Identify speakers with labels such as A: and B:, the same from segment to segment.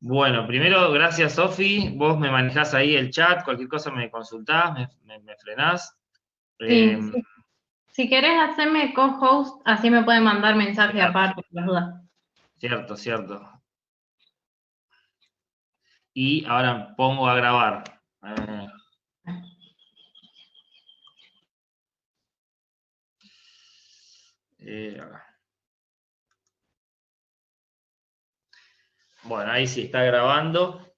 A: Bueno, primero, gracias Sofi, vos me manejás ahí el chat, cualquier cosa me consultás, me frenás. Eh,
B: Sí, sí. Si querés hacerme co-host, así me pueden mandar mensaje
A: cierto,
B: aparte, por las dudas.
A: cierto, cierto. Y ahora pongo a grabar. Acá. Bueno, ahí sí está grabando.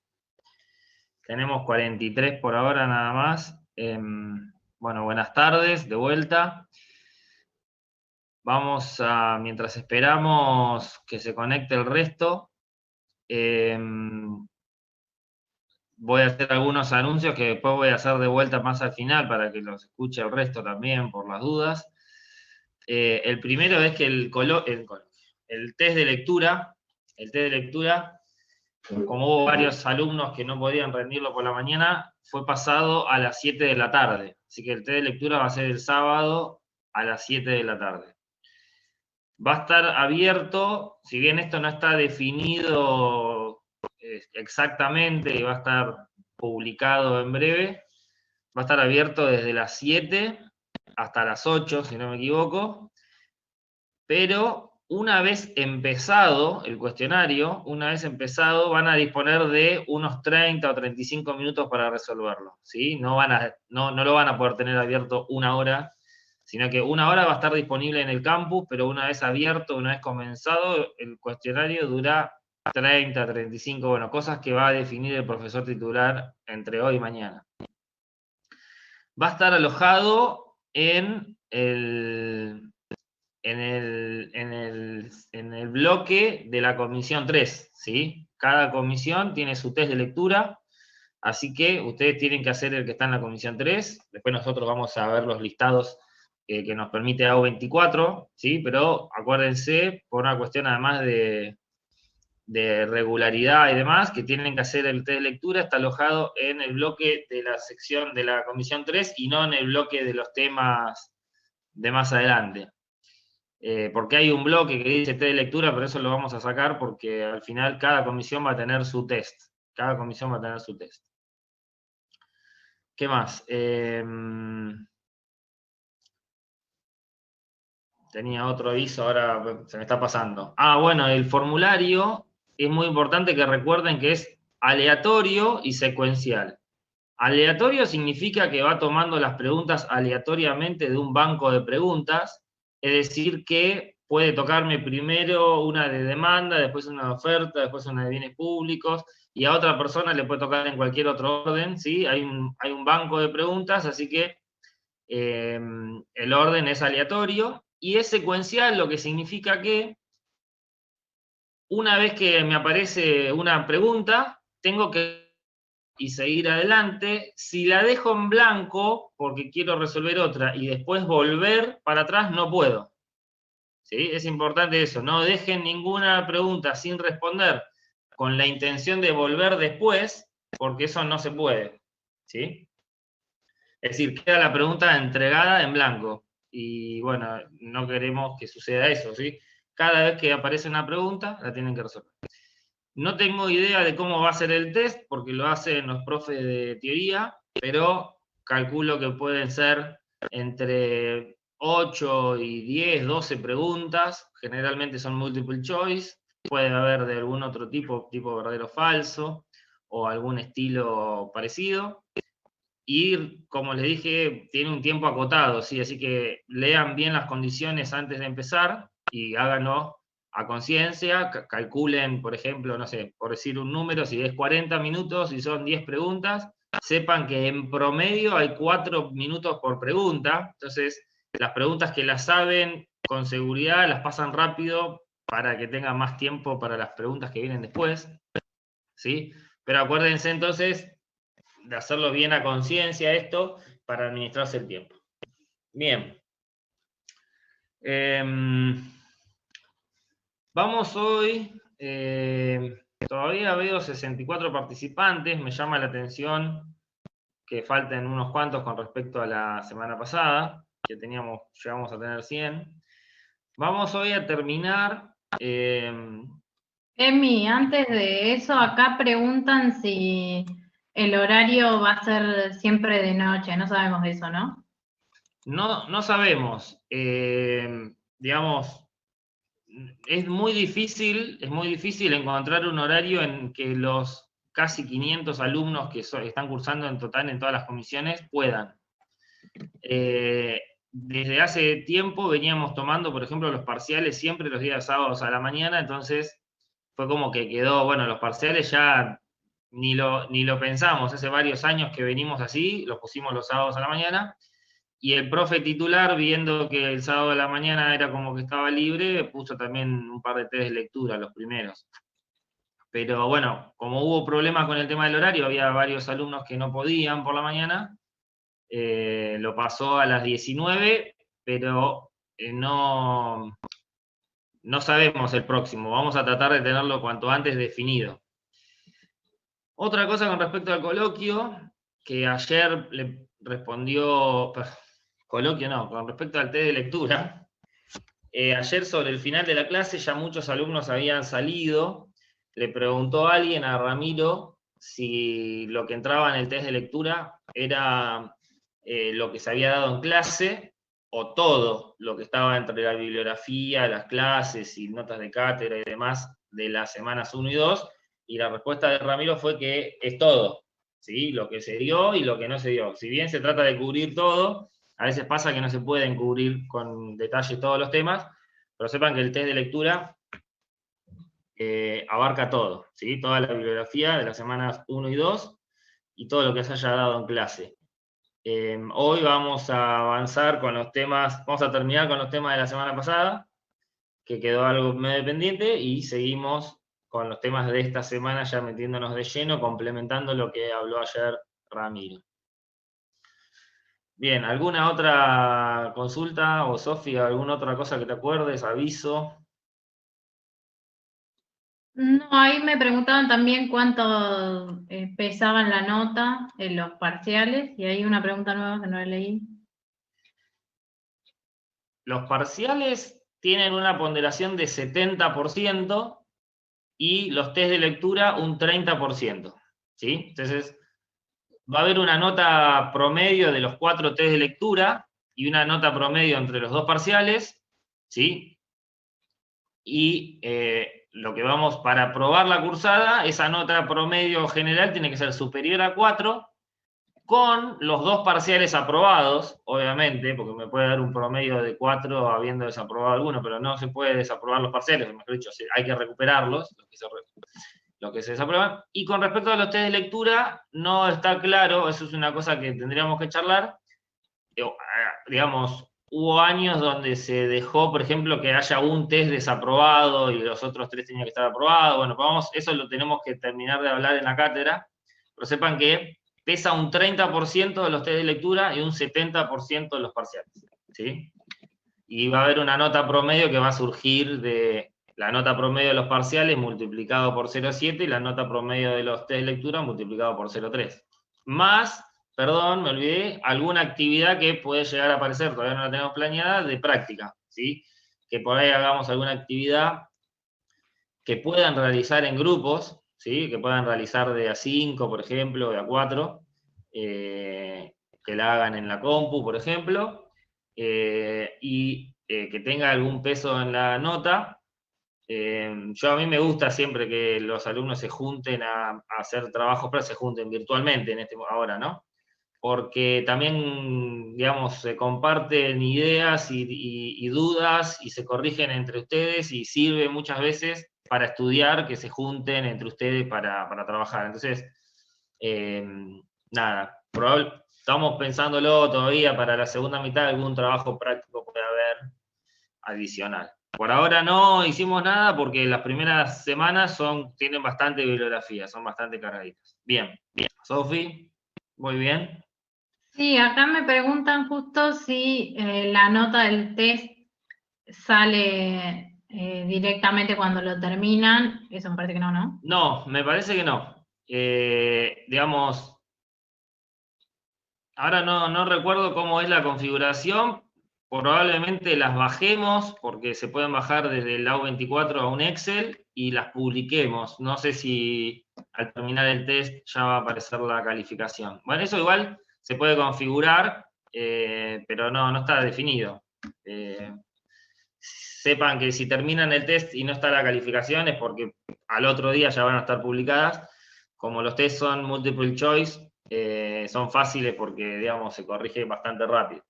A: Tenemos 43 por ahora nada más. Bueno, buenas tardes, de vuelta. Vamos a, mientras esperamos que se conecte el resto, voy a hacer algunos anuncios que después voy a hacer de vuelta más al final para que los escuche el resto también por las dudas. El primero es que el test de lectura, como hubo varios alumnos que no podían rendirlo por la mañana, fue pasado a las 7 de la tarde. Así que el test de lectura va a ser el sábado a las 7 de la tarde. Va a estar abierto, si bien esto no está definido exactamente y va a estar publicado en breve, va a estar abierto desde las 7 hasta las 8, si no me equivoco, pero una vez empezado el cuestionario, van a disponer de unos 30 o 35 minutos para resolverlo, ¿sí? No lo van a poder tener abierto una hora, sino que una hora va a estar disponible en el campus, pero una vez abierto, una vez comenzado, el cuestionario dura 30, 35, bueno, cosas que va a definir el profesor titular entre hoy y mañana. Va a estar alojado en el bloque de la comisión 3, ¿sí? Cada comisión tiene su test de lectura, así que ustedes tienen que hacer el que está en la comisión 3, después nosotros vamos a ver los listados que nos permite AO24, ¿sí? Pero acuérdense, por una cuestión además de regularidad y demás, que tienen que hacer el test de lectura, está alojado en el bloque de la sección de la comisión 3 y no en el bloque de los temas de más adelante. Porque hay un bloque que dice test de lectura, pero eso lo vamos a sacar porque al final cada comisión va a tener su test. Cada comisión va a tener su test. ¿Qué más? Tenía otro aviso, ahora se me está pasando. Ah, bueno, el formulario es muy importante que recuerden que es aleatorio y secuencial. Aleatorio significa que va tomando las preguntas aleatoriamente de un banco de preguntas, es decir, que puede tocarme primero una de demanda, después una de oferta, después una de bienes públicos, y a otra persona le puede tocar en cualquier otro orden, ¿sí? Hay un banco de preguntas, así que el orden es aleatorio, y es secuencial, lo que significa que una vez que me aparece una pregunta, tengo que y seguir adelante. Si la dejo en blanco porque quiero resolver otra y después volver para atrás, no puedo. ¿Sí? Es importante eso, no dejen ninguna pregunta sin responder con la intención de volver después, porque eso no se puede. ¿Sí? Es decir, queda la pregunta entregada en blanco. Y bueno, no queremos que suceda eso. ¿Sí? Cada vez que aparece una pregunta, la tienen que resolver. No tengo idea de cómo va a ser el test, porque lo hacen los profes de teoría, pero calculo que pueden ser entre 8 y 10, 12 preguntas. Generalmente son multiple choice. Puede haber de algún otro tipo verdadero o falso, o algún estilo parecido. Y, como les dije, tiene un tiempo acotado, ¿sí? Así que lean bien las condiciones antes de empezar y háganlo a conciencia, calculen, por ejemplo, no sé, por decir un número, si es 40 minutos y son 10 preguntas, sepan que en promedio hay 4 minutos por pregunta, entonces las preguntas que las saben con seguridad las pasan rápido para que tengan más tiempo para las preguntas que vienen después, ¿sí? Pero acuérdense entonces de hacerlo bien a conciencia esto para administrarse el tiempo. Bien. Vamos hoy, todavía veo 64 participantes, me llama la atención que falten unos cuantos con respecto a la semana pasada, que llegamos a tener 100. Vamos hoy a terminar
B: Emi, antes de eso, acá preguntan si el horario va a ser siempre de noche, no sabemos eso, ¿no?
A: No, no sabemos. Digamos, es muy difícil encontrar un horario en que los casi 500 alumnos que están cursando en total en todas las comisiones puedan. Desde hace tiempo veníamos tomando, por ejemplo, los parciales siempre los días sábados a la mañana, entonces fue como que quedó, bueno, los parciales ya ni lo pensamos, hace varios años que venimos así, los pusimos los sábados a la mañana, y el profe titular, viendo que el sábado de la mañana era como que estaba libre, puso también un par de test de lectura, los primeros. Pero bueno, como hubo problemas con el tema del horario, había varios alumnos que no podían por la mañana, lo pasó a las 19, pero no sabemos el próximo. Vamos a tratar de tenerlo cuanto antes definido. Otra cosa con respecto al coloquio, que ayer le respondió, coloquio no, con respecto al test de lectura, ayer sobre el final de la clase ya muchos alumnos habían salido, le preguntó a alguien, a Ramiro, si lo que entraba en el test de lectura era lo que se había dado en clase o todo lo que estaba entre la bibliografía, las clases y notas de cátedra y demás de las semanas 1 y 2, y la respuesta de Ramiro fue que es todo, ¿sí? Lo que se dio y lo que no se dio. Si bien se trata de cubrir todo, a veces pasa que no se pueden cubrir con detalle todos los temas, pero sepan que el test de lectura abarca todo, ¿sí? Toda la bibliografía de las semanas 1 y 2 y todo lo que se haya dado en clase. Hoy vamos a avanzar con los temas, vamos a terminar con los temas de la semana pasada, que quedó algo medio pendiente, y seguimos con los temas de esta semana ya metiéndonos de lleno, complementando lo que habló ayer Ramiro. Bien, ¿alguna otra consulta o Sofía, alguna otra cosa que te acuerdes, aviso?
B: No, ahí me preguntaban también cuánto pesaban la nota en los parciales, y hay una pregunta nueva que no la leí.
A: Los parciales tienen una ponderación de 70% y los test de lectura un 30%, ¿sí? Entonces, va a haber una nota promedio de los 4 test de lectura y una nota promedio entre los 2 parciales, ¿sí? Y lo que vamos para aprobar la cursada, esa nota promedio general tiene que ser superior a 4, con los 2 parciales aprobados, obviamente, porque me puede dar un promedio de 4 habiendo desaprobado alguno, pero no se puede desaprobar los parciales, mejor dicho, hay que recuperarlos, los que se desaprueban. Y con respecto a los test de lectura, no está claro, eso es una cosa que tendríamos que charlar. Digamos, hubo años donde se dejó, por ejemplo, que haya un test desaprobado y los otros 3 tenían que estar aprobados. Bueno, eso lo tenemos que terminar de hablar en la cátedra, pero sepan que pesa un 30% de los test de lectura y un 70% de los parciales, ¿sí? Y va a haber una nota promedio que va a surgir de la nota promedio de los parciales multiplicado por 0,7 y la nota promedio de los test de lectura multiplicado por 0,3. Más, perdón, me olvidé, alguna actividad que puede llegar a aparecer, todavía no la tenemos planeada, de práctica, ¿sí? Que por ahí hagamos alguna actividad que puedan realizar en grupos, ¿sí? Que puedan realizar de a 5, por ejemplo, de a 4, que la hagan en la compu, por ejemplo, y que tenga algún peso en la nota. Yo a mí me gusta siempre que los alumnos se junten a hacer trabajos, pero se junten virtualmente ahora, ¿no? Porque también, digamos, se comparten ideas y dudas y se corrigen entre ustedes y sirve muchas veces para estudiar que se junten entre ustedes para trabajar. Entonces, eh, nada, estamos pensándolo todavía para la segunda mitad, algún trabajo práctico puede haber adicional. Por ahora no hicimos nada porque las primeras semanas tienen bastante bibliografía, son bastante cargaditas. Bien, bien. Sofi, muy bien.
B: Sí, acá me preguntan justo si la nota del test sale directamente cuando lo terminan. Eso me parece que no, ¿no?
A: No, me parece que no. Digamos, ahora no recuerdo cómo es la configuración, probablemente las bajemos, porque se pueden bajar desde el AU24 a un Excel, y las publiquemos. No sé si al terminar el test ya va a aparecer la calificación. Bueno, eso igual se puede configurar, pero no está definido. Sepan que si terminan el test y no está la calificación es porque al otro día ya van a estar publicadas. Como los test son multiple choice, son fáciles porque, digamos, se corrige bastante rápido.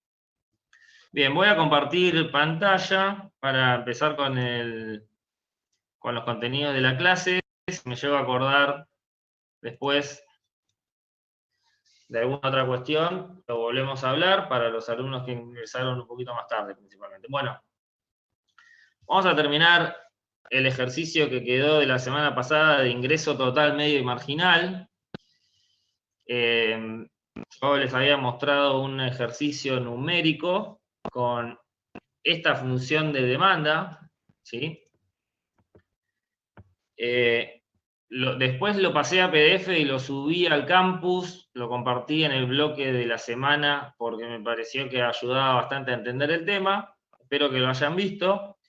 A: Bien, voy a compartir pantalla para empezar con los contenidos de la clase. Si me llego a acordar después de alguna otra cuestión, lo volvemos a hablar para los alumnos que ingresaron un poquito más tarde, principalmente. Bueno, vamos a terminar el ejercicio que quedó de la semana pasada de ingreso total, medio y marginal. Yo les había mostrado un ejercicio numérico con esta función de demanda, ¿sí? Después lo pasé a PDF y lo subí al campus, lo compartí en el bloque de la semana porque me pareció que ayudaba bastante a entender el tema. Espero que lo hayan visto.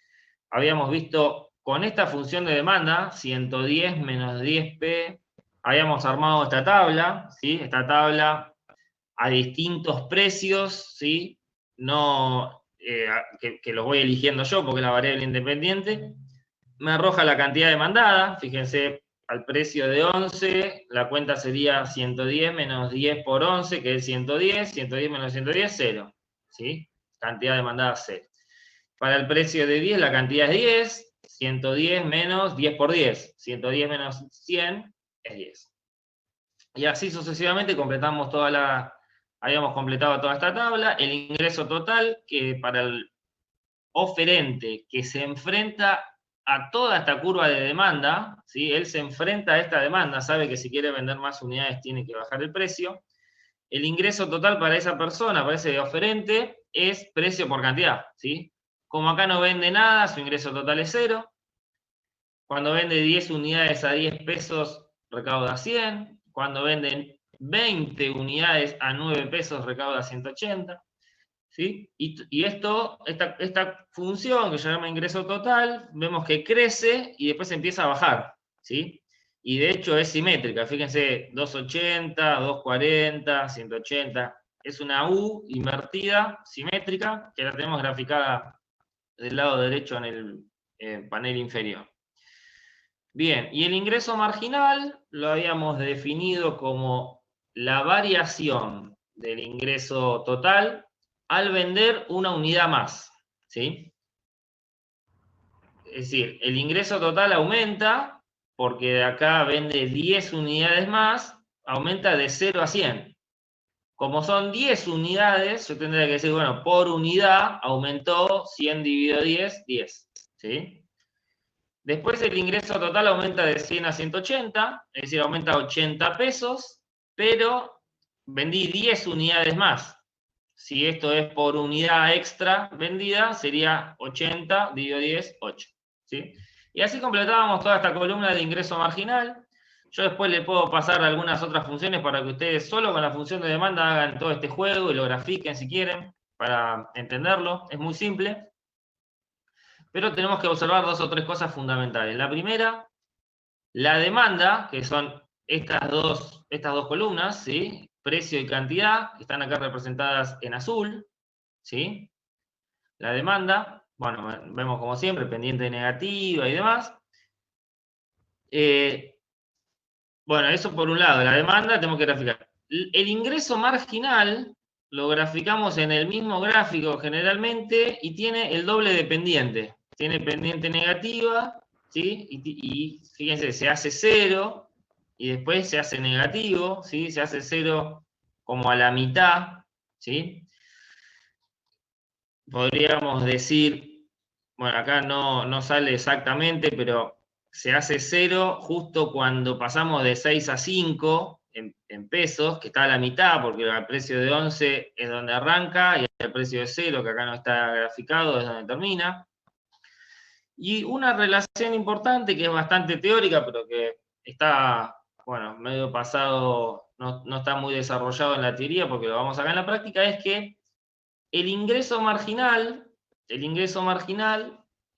A: Habíamos visto con esta función de demanda, 110 menos 10P, habíamos armado esta tabla, ¿sí? Esta tabla a distintos precios, ¿sí? No, que los voy eligiendo yo porque es la variable independiente. Me arroja la cantidad demandada, fíjense, al precio de 11, la cuenta sería 110 menos 10 por 11, que es 110, 110 menos 110, 0, ¿sí? Cantidad demandada, 0. Para el precio de 10, la cantidad es 10, 110 menos 10 por 10, 110 menos 100 es 10. Y así sucesivamente completamos habíamos completado toda esta tabla. El ingreso total, que para el oferente que se enfrenta a toda esta curva de demanda, ¿sí? Él se enfrenta a esta demanda, sabe que si quiere vender más unidades tiene que bajar el precio. El ingreso total para esa persona, para ese oferente, es precio por cantidad, ¿sí? Como acá no vende nada, su ingreso total es 0. Cuando vende 10 unidades a 10 pesos, recauda 100. Cuando venden 20 unidades a 9 pesos, recauda 180. ¿Sí? Y esta función que se llama ingreso total, vemos que crece y después empieza a bajar, ¿sí? Y de hecho es simétrica, fíjense, 280, 240, 180, es una U invertida, simétrica, que la tenemos graficada del lado derecho en el panel inferior. Bien, y el ingreso marginal lo habíamos definido como la variación del ingreso total al vender una unidad más, ¿sí? Es decir, el ingreso total aumenta porque de acá vende 10 unidades más, aumenta de 0 a 100. Como son 10 unidades, yo tendría que decir, bueno, por unidad aumentó 100 dividido 10, 10, ¿sí? Después el ingreso total aumenta de 100 a 180, es decir, aumenta 80 pesos, pero vendí 10 unidades más. Si esto es por unidad extra vendida, sería 80 dividido 10, 8. ¿Sí? Y así completábamos toda esta columna de ingreso marginal. Yo después le puedo pasar algunas otras funciones para que ustedes solo con la función de demanda hagan todo este juego y lo grafiquen si quieren, para entenderlo. Es muy simple. Pero tenemos que observar 2 o 3 cosas fundamentales. La primera, la demanda, que son estas dos columnas, ¿sí? Precio y cantidad, que están acá representadas en azul, ¿sí? La demanda, bueno, vemos como siempre, pendiente negativa y demás. Bueno, eso por un lado, la demanda tenemos que graficar. El ingreso marginal lo graficamos en el mismo gráfico generalmente y tiene el doble de pendiente. Tiene pendiente negativa, ¿sí? Y fíjense, se hace 0 y después se hace negativo, ¿sí? Se hace 0 como a la mitad, ¿sí? Podríamos decir, bueno, acá no sale exactamente, pero se hace 0 justo cuando pasamos de 6 a 5 en pesos, que está a la mitad, porque el precio de 11 es donde arranca, y el precio de 0, que acá no está graficado, es donde termina. Y una relación importante, que es bastante teórica, pero que está, bueno, medio pasado, no está muy desarrollado en la teoría, porque lo vamos a ver en la práctica, es que el ingreso marginal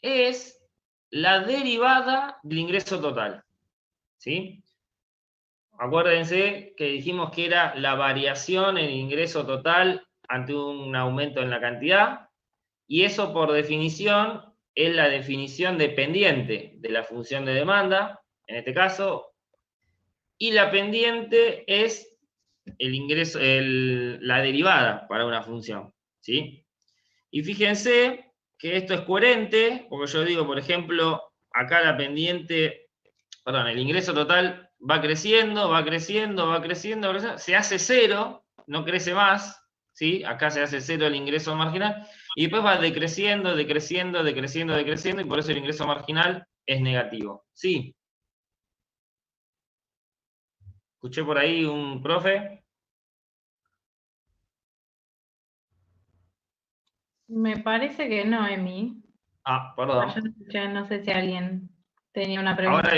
A: es la derivada del ingreso total, ¿sí? Acuérdense que dijimos que era la variación en ingreso total ante un aumento en la cantidad, y eso por definición es la definición dependiente de la función de demanda, en este caso, y la pendiente es el ingreso, la derivada para una función, ¿sí? Y fíjense que esto es coherente, porque yo digo, por ejemplo, acá la pendiente, perdón, el ingreso total va creciendo, va creciendo, va creciendo, va creciendo, se hace cero, no crece más, ¿sí? Acá se hace cero el ingreso marginal, y después va decreciendo, decreciendo, decreciendo, decreciendo, y por eso el ingreso marginal es negativo, ¿sí? Escuché por ahí un profe.
B: Me parece que no, Emi.
A: Ah,
B: Yo
A: perdón.
B: escuché, no sé si alguien tenía una pregunta.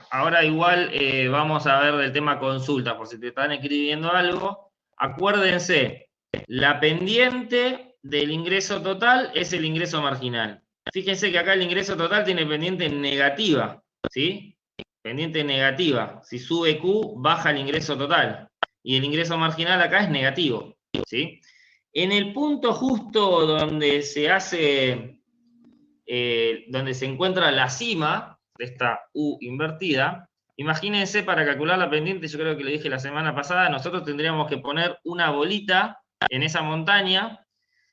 A: Ahora igual vamos a ver del tema consulta, por si te están escribiendo algo. Acuérdense, la pendiente del ingreso total es el ingreso marginal. Fíjense que acá el ingreso total tiene pendiente negativa, ¿sí? Pendiente negativa. Si sube Q, baja el ingreso total. Y el ingreso marginal acá es negativo, ¿sí? En el punto justo donde se hace, donde se encuentra la cima de esta U invertida, imagínense, para calcular la pendiente, yo creo que lo dije la semana pasada, nosotros tendríamos que poner una bolita en esa montaña,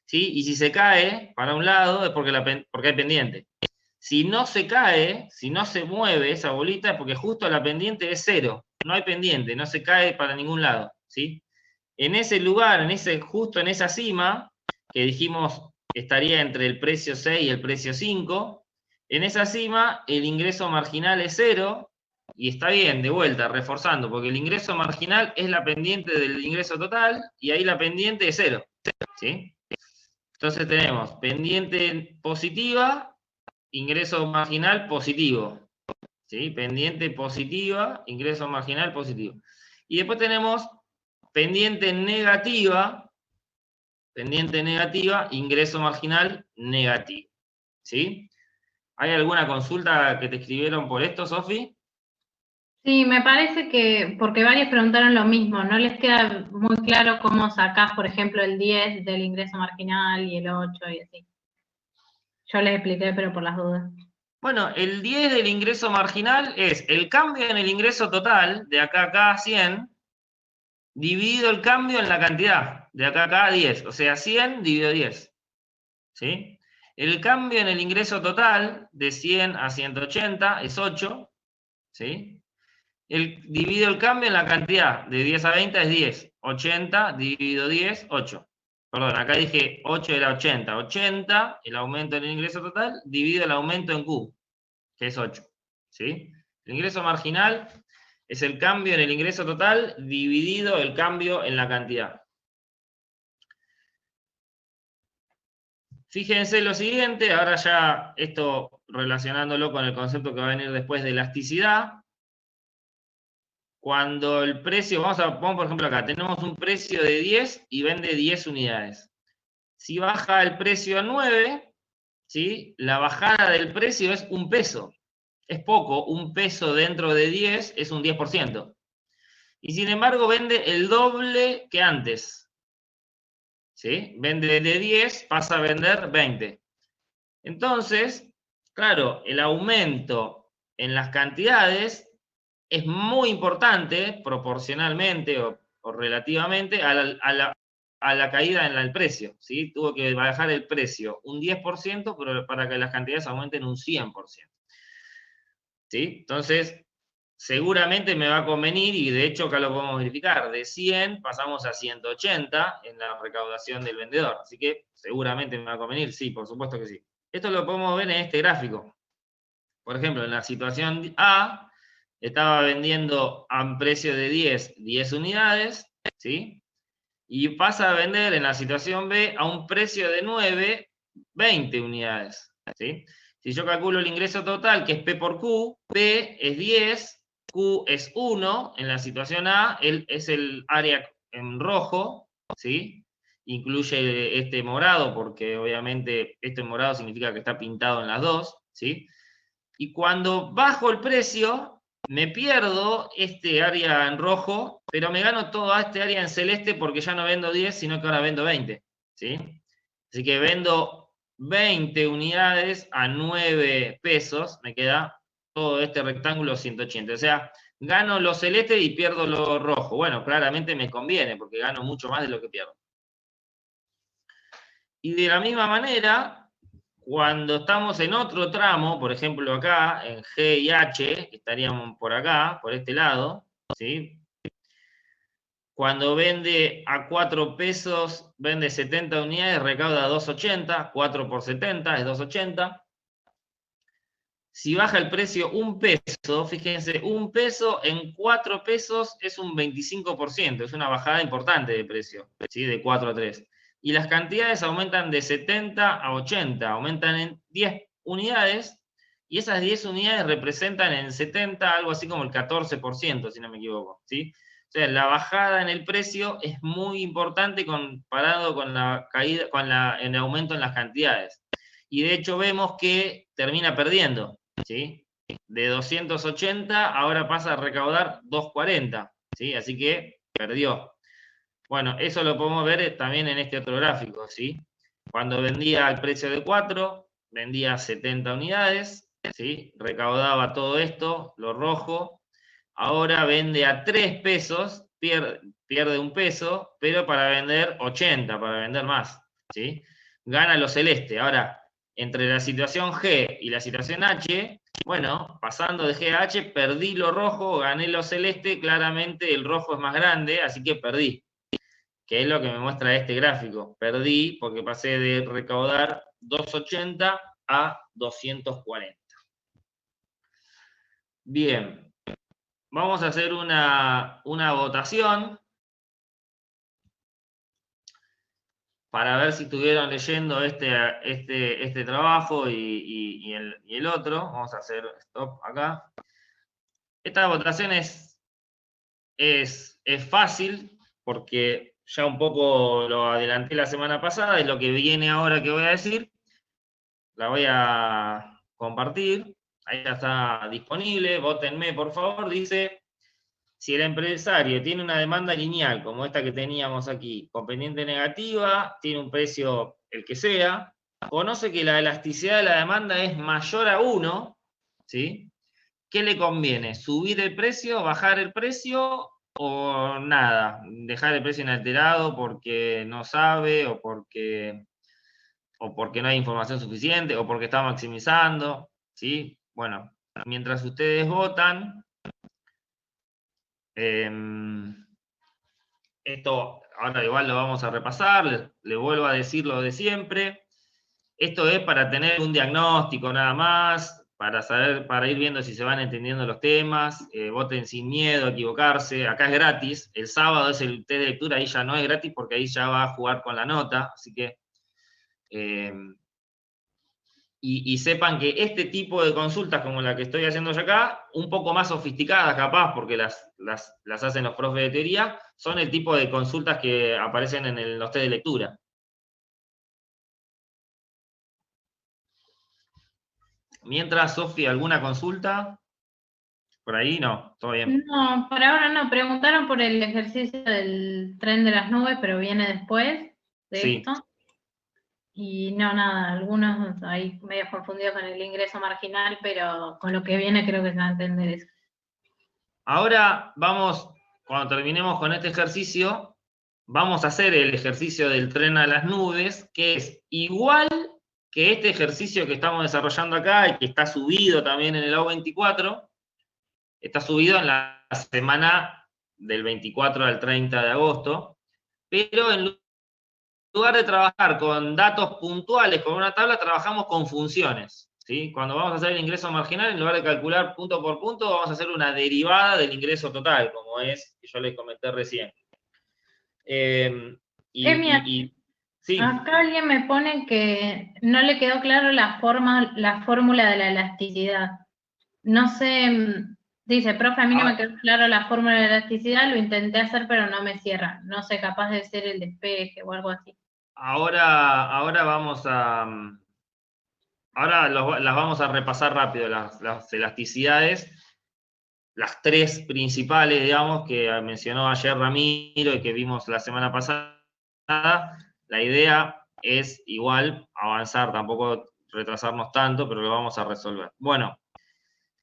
A: ¿sí? Y si se cae para un lado es porque hay pendiente. Si no se cae, si no se mueve esa bolita, es porque justo la pendiente es cero, no hay pendiente, no se cae para ningún lado, ¿sí? En ese lugar, justo en esa cima, que dijimos estaría entre el precio 6 y el precio 5, en esa cima el ingreso marginal es cero, y está bien, de vuelta, reforzando, porque el ingreso marginal es la pendiente del ingreso total, y ahí la pendiente es cero, ¿sí? Entonces tenemos pendiente positiva, ingreso marginal positivo, ¿sí? Pendiente positiva, ingreso marginal positivo. Y después tenemos pendiente negativa, ingreso marginal negativo, ¿sí? ¿Hay alguna consulta que te escribieron por esto, Sofi?
B: Sí, me parece que, porque varios preguntaron lo mismo, no les queda muy claro cómo sacás, por ejemplo, el 10 del ingreso marginal y el 8 y así. Yo les expliqué, pero por las dudas.
A: Bueno, el 10 del ingreso marginal es el cambio en el ingreso total, de acá a acá 100, dividido el cambio en la cantidad, de acá a acá 10, o sea, 100 dividido 10, ¿sí? El cambio en el ingreso total, de 100 a 180, es 8, ¿sí? Dividido el cambio en la cantidad, de 10 a 20 es 10, 80 dividido 10, 8. Perdón, acá dije 8 era 80, 80 el aumento en el ingreso total, dividido el aumento en Q, que es 8, ¿sí? El ingreso marginal es el cambio en el ingreso total dividido el cambio en la cantidad. Fíjense lo siguiente, ahora ya esto relacionándolo con el concepto que va a venir después de elasticidad. Cuando el precio, vamos por ejemplo acá, tenemos un precio de 10 y vende 10 unidades. Si baja el precio a 9, ¿sí? La bajada del precio es un peso. Es poco, un peso dentro de 10 es un 10%. Y sin embargo vende el doble que antes, ¿sí? Vende de 10, pasa a vender 20. Entonces, claro, el aumento en las cantidades es muy importante proporcionalmente o relativamente a la caída en el precio, ¿sí? Tuvo que bajar el precio un 10%, pero para que las cantidades aumenten un 100%, ¿sí? Entonces, seguramente me va a convenir, y de hecho acá lo podemos verificar, de 100 pasamos a 180 en la recaudación del vendedor, así que seguramente me va a convenir, sí, por supuesto que sí. Esto lo podemos ver en este gráfico. Por ejemplo, en la situación A, estaba vendiendo a un precio de 10 unidades, ¿sí? Y pasa a vender en la situación B a un precio de 9, 20 unidades, ¿sí? Si yo calculo el ingreso total, que es P por Q, P es 10, Q es 1, en la situación A es el área en rojo, ¿sí? incluye este morado, porque obviamente este morado significa que está pintado en las dos, ¿sí? Y cuando bajo el precio, me pierdo este área en rojo, pero me gano toda este área en celeste porque ya no vendo 10, sino que ahora vendo 20, ¿sí? Así que vendo 20 unidades a 9 pesos, me queda todo este rectángulo 180. O sea, gano lo celeste y pierdo lo rojo. Bueno, claramente me conviene porque gano mucho más de lo que pierdo. Y de la misma manera, cuando estamos en otro tramo, por ejemplo acá, en G y H, estaríamos por acá, por este lado, ¿sí? Cuando vende a 4 pesos, vende 70 unidades, recauda 2.80, 4 por 70 es 2.80. Si baja el precio un peso, fíjense, un peso en 4 pesos es un 25%, es una bajada importante de precio, ¿sí? De 4 a 3. Y las cantidades aumentan de 70 a 80, aumentan en 10 unidades, y esas 10 unidades representan en 70 algo así como el 14%, si no me equivoco, ¿sí? O sea, la bajada en el precio es muy importante comparado con la caída, el aumento en las cantidades. Y de hecho vemos que termina perdiendo, ¿sí? De 280 ahora pasa a recaudar 240, ¿sí? Así que perdió. Bueno, eso lo podemos ver también en este otro gráfico, ¿sí? Cuando vendía al precio de 4, vendía 70 unidades, ¿sí? Recaudaba todo esto, lo rojo. Ahora vende a 3 pesos, pierde un peso, pero para vender 80, para vender más, ¿sí? Gana lo celeste. Ahora, entre la situación G y la situación H, bueno, pasando de G a H, perdí lo rojo, gané lo celeste, claramente el rojo es más grande, así que perdí, que es lo que me muestra este gráfico. Perdí porque pasé de recaudar 280 a 240. Bien, vamos a hacer una votación para ver si estuvieron leyendo este trabajo y el otro. Vamos a hacer stop acá. Esta votación es fácil porque ya un poco lo adelanté la semana pasada, es lo que viene ahora que voy a decir. La voy a compartir. Ahí ya está disponible. Vótenme, por favor. Dice: si el empresario tiene una demanda lineal, como esta que teníamos aquí, con pendiente negativa, tiene un precio el que sea, conoce que la elasticidad de la demanda es mayor a 1, ¿sí? ¿Qué le conviene? ¿Subir el precio, bajar el precio o nada? ¿Dejar el precio inalterado porque no sabe o porque no hay información suficiente o porque está maximizando? ¿Sí? Bueno, mientras ustedes votan, esto ahora igual lo vamos a repasar, le vuelvo a decir lo de siempre. Esto es para tener un diagnóstico nada más, para saber, para ir viendo si se van entendiendo los temas. Voten sin miedo a equivocarse. Acá es gratis. El sábado es el test de lectura, ahí ya no es gratis porque ahí ya va a jugar con la nota. Así que y sepan que este tipo de consultas como la que estoy haciendo yo acá, un poco más sofisticadas capaz, porque las hacen los profes de teoría, son el tipo de consultas que aparecen en los test de lectura. Mientras, Sofi, ¿alguna consulta? Por ahí no, todo bien.
B: No, por ahora no. Preguntaron por el ejercicio del tren de las nubes, pero viene después de
A: Sí.
B: esto. Y no, nada, algunos ahí medio confundidos con el ingreso marginal, pero con lo que viene creo que se va a entender eso.
A: Ahora vamos, cuando terminemos con este ejercicio, vamos a hacer el ejercicio del tren a las nubes, que es igual que este ejercicio que estamos desarrollando acá y que está subido también en el AU24, está subido en la semana del 24 al 30 de agosto, pero en lugar de trabajar con datos puntuales, con una tabla, trabajamos con funciones, ¿sí? Cuando vamos a hacer el ingreso marginal, en lugar de calcular punto por punto, vamos a hacer una derivada del ingreso total, como es que yo les comenté recién. Sí.
B: Acá alguien me pone que no le quedó claro la fórmula de la elasticidad. No sé, dice, profe, a mí no me quedó claro la fórmula de la elasticidad, lo intenté hacer pero no me cierra. No sé, capaz de ser el despeje o algo así.
A: ahora vamos a... Ahora las vamos a repasar rápido, las elasticidades, las tres principales, digamos, que mencionó ayer Ramiro y que vimos la semana pasada. La idea es igual avanzar, tampoco retrasarnos tanto, pero lo vamos a resolver. Bueno,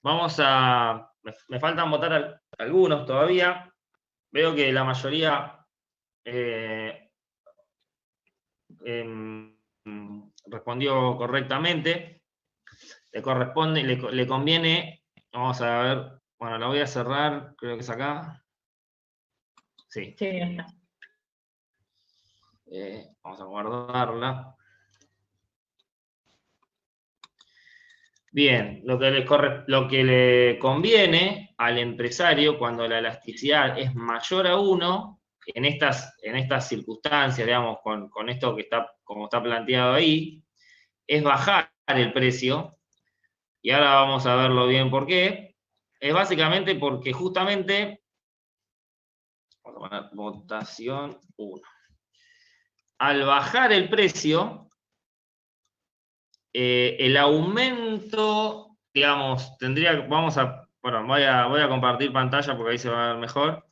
A: vamos a... Me faltan votar algunos todavía. Veo que la mayoría respondió correctamente. Le corresponde, le conviene. Vamos a ver. Bueno, la voy a cerrar, creo que es acá. Sí.
B: Sí, ya está.
A: Vamos a guardarla. Bien, lo que le conviene al empresario cuando la elasticidad es mayor a 1, en estas circunstancias, digamos, con esto que está, como está planteado ahí, es bajar el precio, y ahora vamos a verlo bien por qué. Es básicamente porque justamente, vamos a poner votación 1. Al bajar el precio, el aumento, digamos, voy a compartir pantalla porque ahí se va a ver mejor.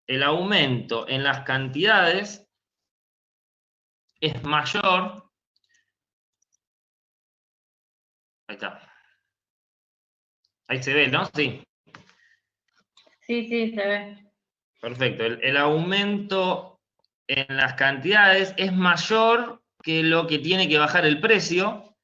A: El aumento en las cantidades es mayor. Ahí está. Ahí se ve, ¿no? Sí.
B: Sí, sí, se ve.
A: Perfecto. El aumento en las cantidades es mayor que lo que tiene que bajar el precio,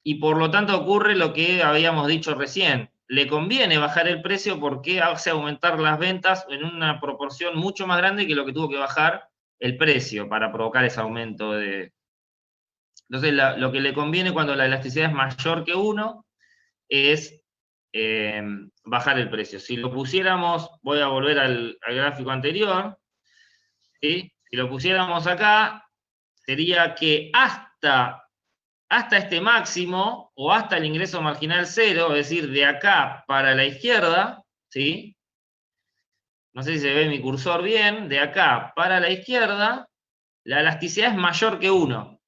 A: y por lo tanto ocurre lo que habíamos dicho recién. Le conviene bajar el precio porque hace aumentar las ventas en una proporción mucho más grande que lo que tuvo que bajar el precio para provocar ese aumento de... Entonces, lo que le conviene cuando la elasticidad es mayor que 1 es bajar el precio. Si lo pusiéramos, voy a volver al gráfico anterior, ¿sí? Si lo pusiéramos acá, sería que hasta este máximo, o hasta el ingreso marginal 0, es decir, de acá para la izquierda, ¿sí? No sé si se ve mi cursor bien, de acá para la izquierda, la elasticidad es mayor que 1.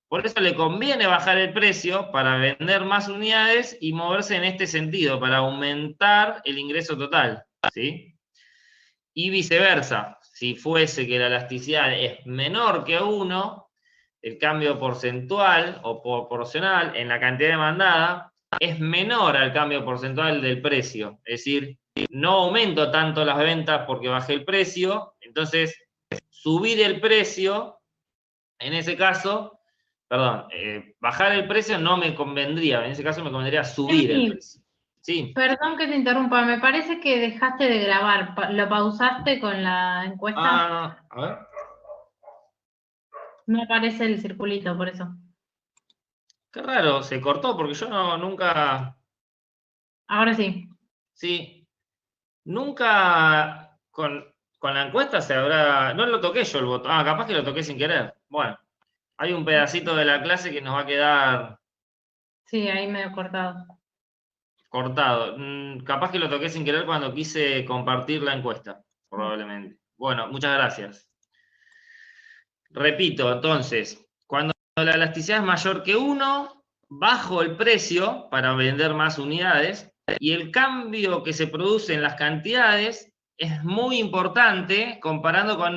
A: Por eso le conviene bajar el precio para vender más unidades y moverse en este sentido, para aumentar el ingreso total, ¿sí? Y viceversa, si fuese que la elasticidad es menor que 1, el cambio porcentual o proporcional en la cantidad demandada es menor al cambio porcentual del precio. Es decir, no aumento tanto las ventas porque bajé el precio, entonces subir el precio, en ese caso, perdón, bajar el precio no me convendría, en ese caso me convendría subir el precio. Sí.
B: Perdón que te interrumpa, me parece que dejaste de grabar. ¿Lo pausaste con la encuesta?
A: A ver.
B: No aparece el circulito, por eso.
A: Qué raro, se cortó porque yo nunca,
B: Ahora sí.
A: sí, nunca con la encuesta se habrá, no lo toqué yo el botón, capaz que lo toqué sin querer. Bueno, hay un pedacito de la clase que nos va a quedar
B: Sí, ahí medio cortado.
A: cortado. Capaz que lo toqué sin querer cuando quise compartir la encuesta, probablemente. Bueno, muchas gracias. Repito, entonces, cuando la elasticidad es mayor que 1, bajo el precio para vender más unidades, y el cambio que se produce en las cantidades es muy importante comparando con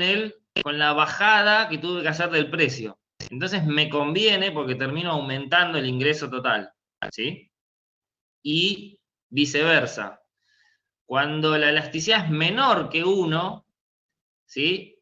A: la bajada que tuve que hacer del precio. Entonces me conviene porque termino aumentando el ingreso total, ¿sí? Y viceversa. Cuando la elasticidad es menor que 1, ¿sí?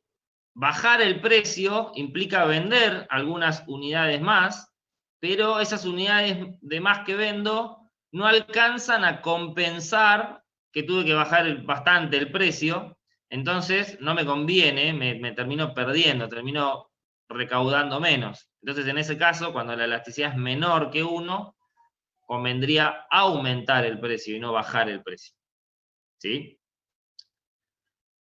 A: Bajar el precio implica vender algunas unidades más, pero esas unidades de más que vendo no alcanzan a compensar que tuve que bajar bastante el precio, entonces no me conviene, me termino perdiendo, termino recaudando menos. Entonces, en ese caso, cuando la elasticidad es menor que 1, convendría aumentar el precio y no bajar el precio. ¿Sí?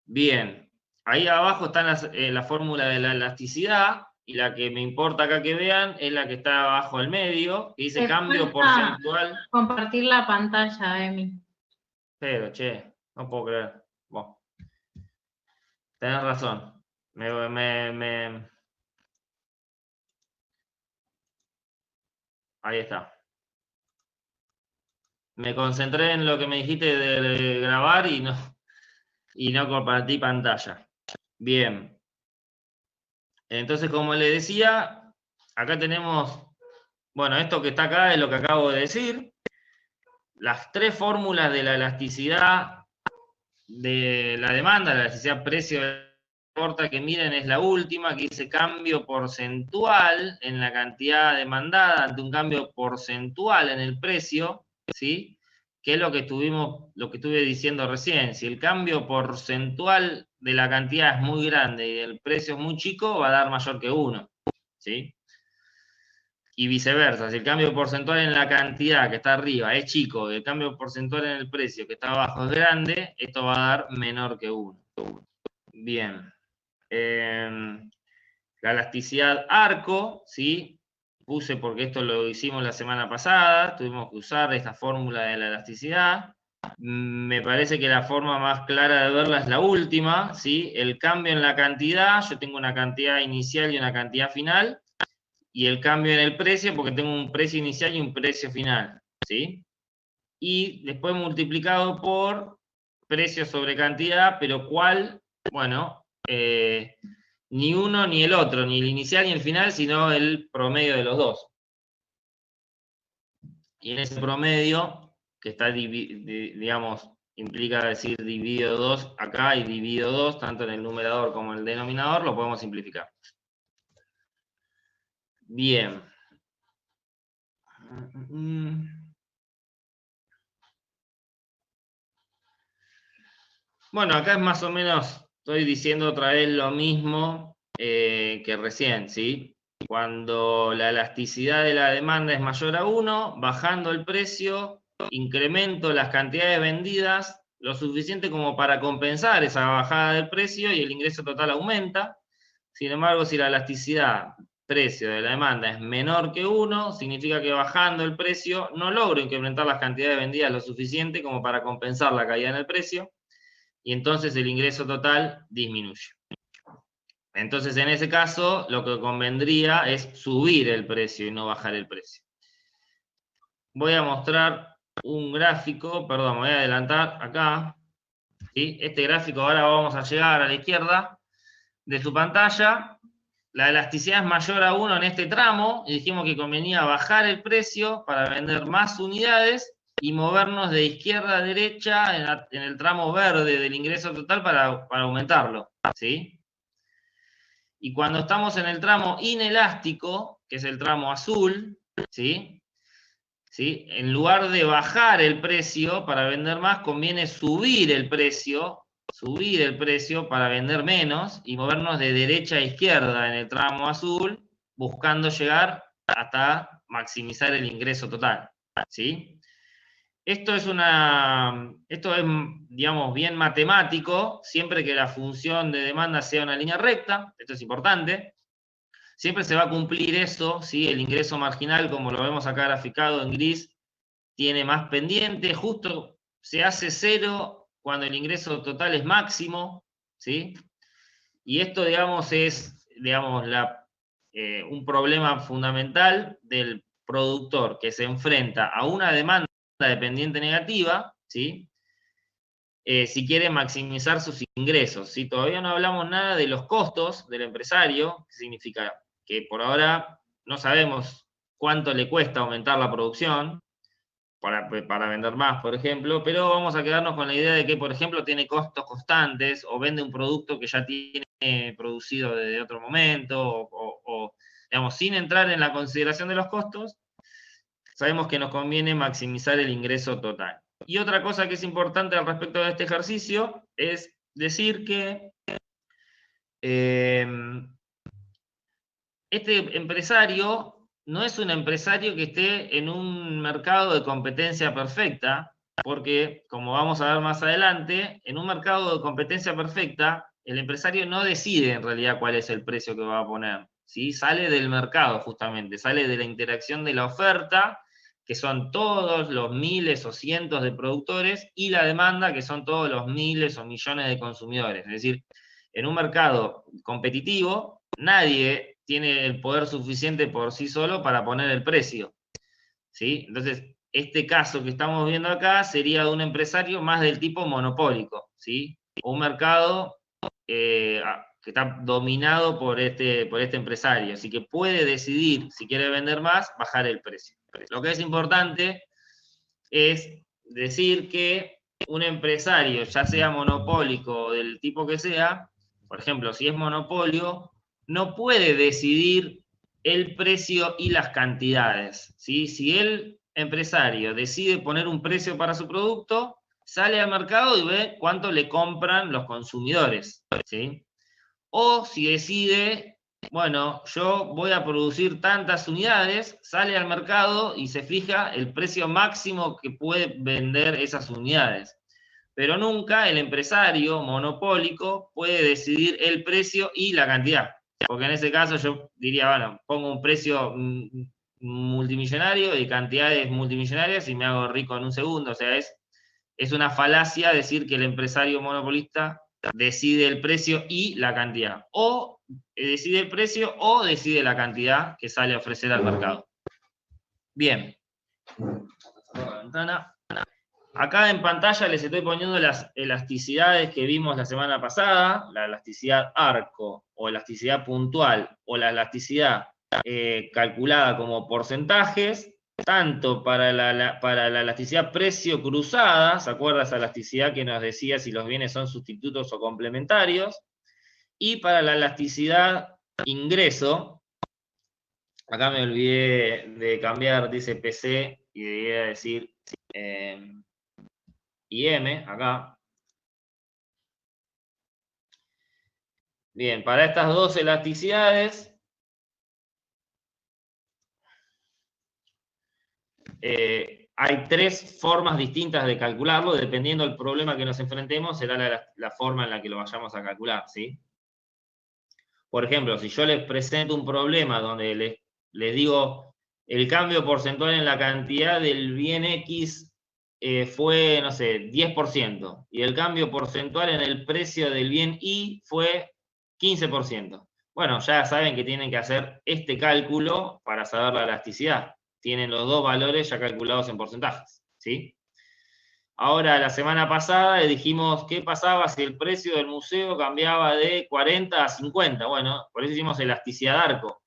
A: Bien, ahí abajo está la fórmula de la elasticidad, y la que me importa acá que vean es la que está abajo del medio, que dice
B: Te
A: cambio
B: falta
A: porcentual.
B: compartir la pantalla, Emi.
A: Pero, che, no puedo creer. Bueno, tenés razón. Ahí está. Me concentré en lo que me dijiste de grabar y no compartí pantalla. Bien. Entonces, como le decía, acá tenemos, bueno, esto que está acá es lo que acabo de decir. Las tres fórmulas de la elasticidad de la demanda, la elasticidad precio corta que miren es la última, que dice cambio porcentual en la cantidad demandada ante un cambio porcentual en el precio, ¿sí? Que es lo que estuve diciendo recién. Si el cambio porcentual de la cantidad es muy grande y el precio es muy chico, va a dar mayor que 1, ¿sí? Y viceversa, si el cambio porcentual en la cantidad que está arriba es chico y el cambio porcentual en el precio que está abajo es grande, esto va a dar menor que 1. Bien. La elasticidad arco, ¿sí? Puse porque esto lo hicimos la semana pasada, tuvimos que usar esta fórmula de la elasticidad. Me parece que la forma más clara de verla es la última, ¿sí? El cambio en la cantidad, yo tengo una cantidad inicial y una cantidad final, y el cambio en el precio, porque tengo un precio inicial y un precio final, ¿sí? Y después multiplicado por precio sobre cantidad, pero ¿cuál? Bueno, ni uno ni el otro, ni el inicial ni el final, sino el promedio de los dos. Y en ese promedio, que está, digamos, implica decir dividido 2 acá y dividido 2, tanto en el numerador como en el denominador, lo podemos simplificar. Bien. Bueno, acá es más o menos, estoy diciendo otra vez lo mismo que recién, ¿sí? Cuando la elasticidad de la demanda es mayor a 1, bajando el precio, incremento las cantidades vendidas lo suficiente como para compensar esa bajada del precio y el ingreso total aumenta. Sin embargo, si la elasticidad precio de la demanda es menor que 1, significa que bajando el precio no logro incrementar las cantidades vendidas lo suficiente como para compensar la caída en el precio, y entonces el ingreso total disminuye. Entonces, en ese caso, lo que convendría es subir el precio y no bajar el precio. Voy a mostrar un gráfico, perdón, me voy a adelantar acá. ¿Sí? Este gráfico ahora vamos a llegar a la izquierda de su pantalla. La elasticidad es mayor a 1 en este tramo, y dijimos que convenía bajar el precio para vender más unidades y movernos de izquierda a derecha en el tramo verde del ingreso total para aumentarlo, ¿sí? Y cuando estamos en el tramo inelástico, que es el tramo azul, ¿sí? ¿Sí? En lugar de bajar el precio para vender más, conviene subir el precio para vender menos y movernos de derecha a izquierda en el tramo azul, buscando llegar hasta maximizar el ingreso total, ¿sí? Esto es, digamos, bien matemático, siempre que la función de demanda sea una línea recta, esto es importante. Siempre se va a cumplir eso, ¿sí? El ingreso marginal, como lo vemos acá graficado en gris, tiene más pendiente, justo se hace 0 cuando el ingreso total es máximo, ¿sí? Y esto, digamos, es, digamos, un problema fundamental del productor que se enfrenta a una demanda dependiente negativa, ¿sí? Si quiere maximizar sus ingresos. ¿Sí? Todavía no hablamos nada de los costos del empresario, que significa que por ahora no sabemos cuánto le cuesta aumentar la producción para vender más, por ejemplo, pero vamos a quedarnos con la idea de que, por ejemplo, tiene costos constantes o vende un producto que ya tiene producido desde otro momento, o digamos, sin entrar en la consideración de los costos, sabemos que nos conviene maximizar el ingreso total. Y otra cosa que es importante al respecto de este ejercicio es decir que este empresario no es un empresario que esté en un mercado de competencia perfecta, porque, como vamos a ver más adelante, en un mercado de competencia perfecta, el empresario no decide en realidad cuál es el precio que va a poner, ¿sí? Sale del mercado justamente, sale de la interacción de la oferta, que son todos los miles o cientos de productores, y la demanda, que son todos los miles o millones de consumidores. Es decir, en un mercado competitivo, nadie tiene el poder suficiente por sí solo para poner el precio. ¿sí? Entonces, este caso que estamos viendo acá sería de un empresario más del tipo monopólico, ¿sí? Un mercado que está dominado por este empresario, así que puede decidir, si quiere vender más, bajar el precio. Lo que es importante es decir que un empresario, ya sea monopólico o del tipo que sea, por ejemplo, si es monopolio, no puede decidir el precio y las cantidades, ¿sí? Si el empresario decide poner un precio para su producto, sale al mercado y ve cuánto le compran los consumidores, ¿sí? O si decide, bueno, yo voy a producir tantas unidades, sale al mercado y se fija el precio máximo que puede vender esas unidades. Pero nunca el empresario monopólico puede decidir el precio y la cantidad. Porque en ese caso yo diría, bueno, pongo un precio multimillonario y cantidades multimillonarias y me hago rico en un segundo. O sea, es una falacia decir que el empresario monopolista decide el precio y la cantidad. O decide el precio o decide la cantidad que sale a ofrecer al mercado. Bien. Acá en pantalla les estoy poniendo las elasticidades que vimos la semana pasada, la elasticidad arco, o elasticidad puntual, o la elasticidad calculada como porcentajes, tanto para la elasticidad precio cruzada, ¿se acuerda esa elasticidad que nos decía si los bienes son sustitutos o complementarios? Y para la elasticidad ingreso, acá me olvidé de cambiar, dice PC, y debería decir IM, acá. Bien, para estas dos elasticidades, hay tres formas distintas de calcularlo, dependiendo del problema que nos enfrentemos, será la forma en la que lo vayamos a calcular, ¿sí? Por ejemplo, si yo les presento un problema donde les digo el cambio porcentual en la cantidad del bien X fue, no sé, 10%, y el cambio porcentual en el precio del bien Y fue 15%. Bueno, ya saben que tienen que hacer este cálculo para saber la elasticidad. Tienen los dos valores ya calculados en porcentajes, ¿sí? Ahora, la semana pasada dijimos qué pasaba si el precio del museo cambiaba de 40 a 50. Bueno, por eso hicimos elasticidad de arco,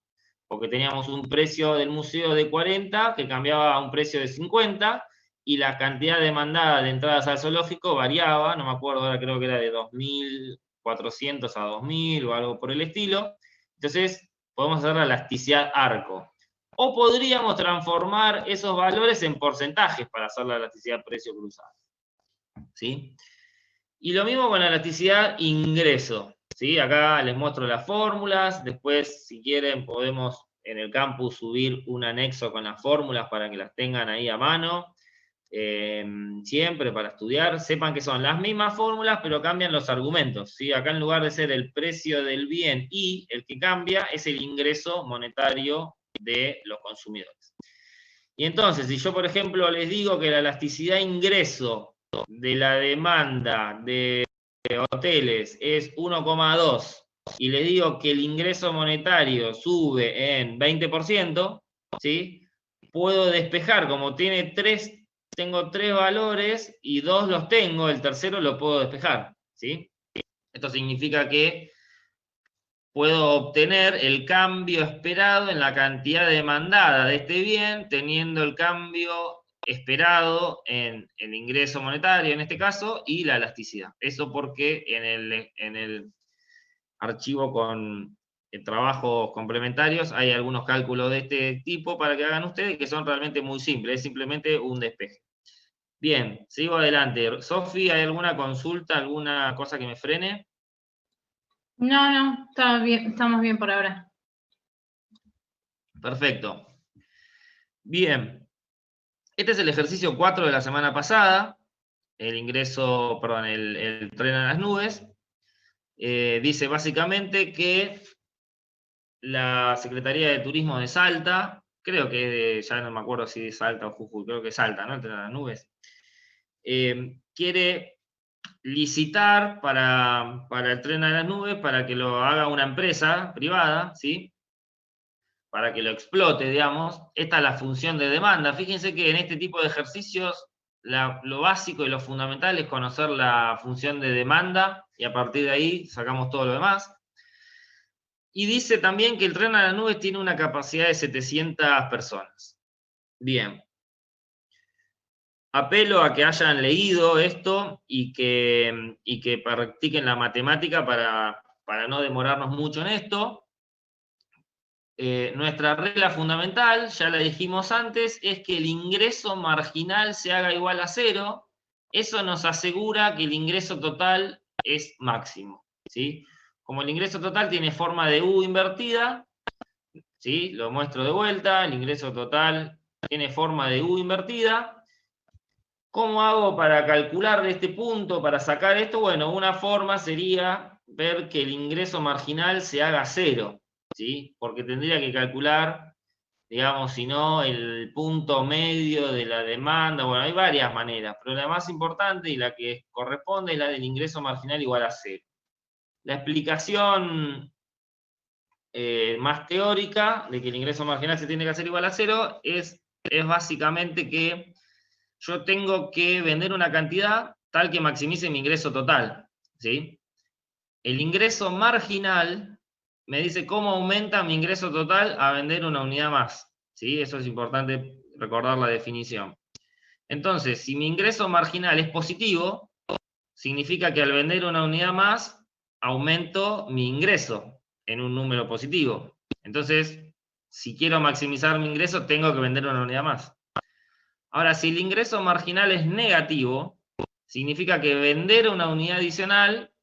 A: porque teníamos un precio del museo de 40 que cambiaba a un precio de 50 y la cantidad demandada de entradas al zoológico variaba, no me acuerdo, ahora creo que era de 2.400 a 2.000 o algo por el estilo. Entonces, podemos hacer la elasticidad arco. O podríamos transformar esos valores en porcentajes para hacer la elasticidad precio cruzado, ¿sí? Y lo mismo con la elasticidad ingreso, ¿sí? Acá les muestro las fórmulas, después si quieren podemos en el campus subir un anexo con las fórmulas para que las tengan ahí a mano, siempre para estudiar. Sepan que son las mismas fórmulas, pero cambian los argumentos, ¿sí? Acá en lugar de ser el precio del bien y el que cambia es el ingreso monetario de los consumidores. Y entonces, si yo, por ejemplo, les digo que la elasticidad ingreso de la demanda de hoteles es 1,2 y les digo que el ingreso monetario sube en 20%, ¿sí? Puedo despejar, como tengo tres valores y dos los tengo, el tercero lo puedo despejar, ¿sí? Esto significa que puedo obtener el cambio esperado en la cantidad demandada de este bien, teniendo el cambio esperado en el ingreso monetario, en este caso, y la elasticidad. Eso porque en el archivo con trabajos complementarios hay algunos cálculos de este tipo para que hagan ustedes que son realmente muy simples, es simplemente un despeje. Bien, sigo adelante. Sofi, ¿hay alguna consulta, alguna cosa que me frene?
B: No, estamos bien por ahora.
A: Perfecto. Bien. Este es el ejercicio 4 de la semana pasada, el tren a las nubes. Dice básicamente que la Secretaría de Turismo de Salta, creo que ya no me acuerdo si es Salta o Jujuy, creo que es Salta, ¿no? El tren a las nubes. Quiere licitar para el tren a las nubes para que lo haga una empresa privada, ¿sí? para que lo explote, digamos, esta es la función de demanda. Fíjense que en este tipo de ejercicios lo básico y lo fundamental es conocer la función de demanda y a partir de ahí sacamos todo lo demás. Y dice también que el tren a las nubes tiene una capacidad de 700 personas. Bien. Apelo a que hayan leído esto y que practiquen la matemática para no demorarnos mucho en esto. Nuestra regla fundamental, ya la dijimos antes, es que el ingreso marginal se haga igual a 0. Eso nos asegura que el ingreso total es máximo, ¿sí? Como el ingreso total tiene forma de U invertida, ¿sí? Lo muestro de vuelta, el ingreso total tiene forma de U invertida. ¿Cómo hago para calcular de este punto, para sacar esto? Bueno, una forma sería ver que el ingreso marginal se haga 0, ¿sí? Porque tendría que calcular, digamos, si no, el punto medio de la demanda. Bueno, hay varias maneras, pero la más importante y la que corresponde es la del ingreso marginal igual a 0. La explicación más teórica de que el ingreso marginal se tiene que hacer igual a 0 es básicamente que yo tengo que vender una cantidad tal que maximice mi ingreso total, ¿sí? El ingreso marginal me dice cómo aumenta mi ingreso total a vender una unidad más, ¿sí? Eso es importante recordar la definición. Entonces, si mi ingreso marginal es positivo, significa que al vender una unidad más, aumento mi ingreso en un número positivo. Entonces, si quiero maximizar mi ingreso, tengo que vender una unidad más. Ahora, si el ingreso marginal es negativo, significa que vender una unidad adicional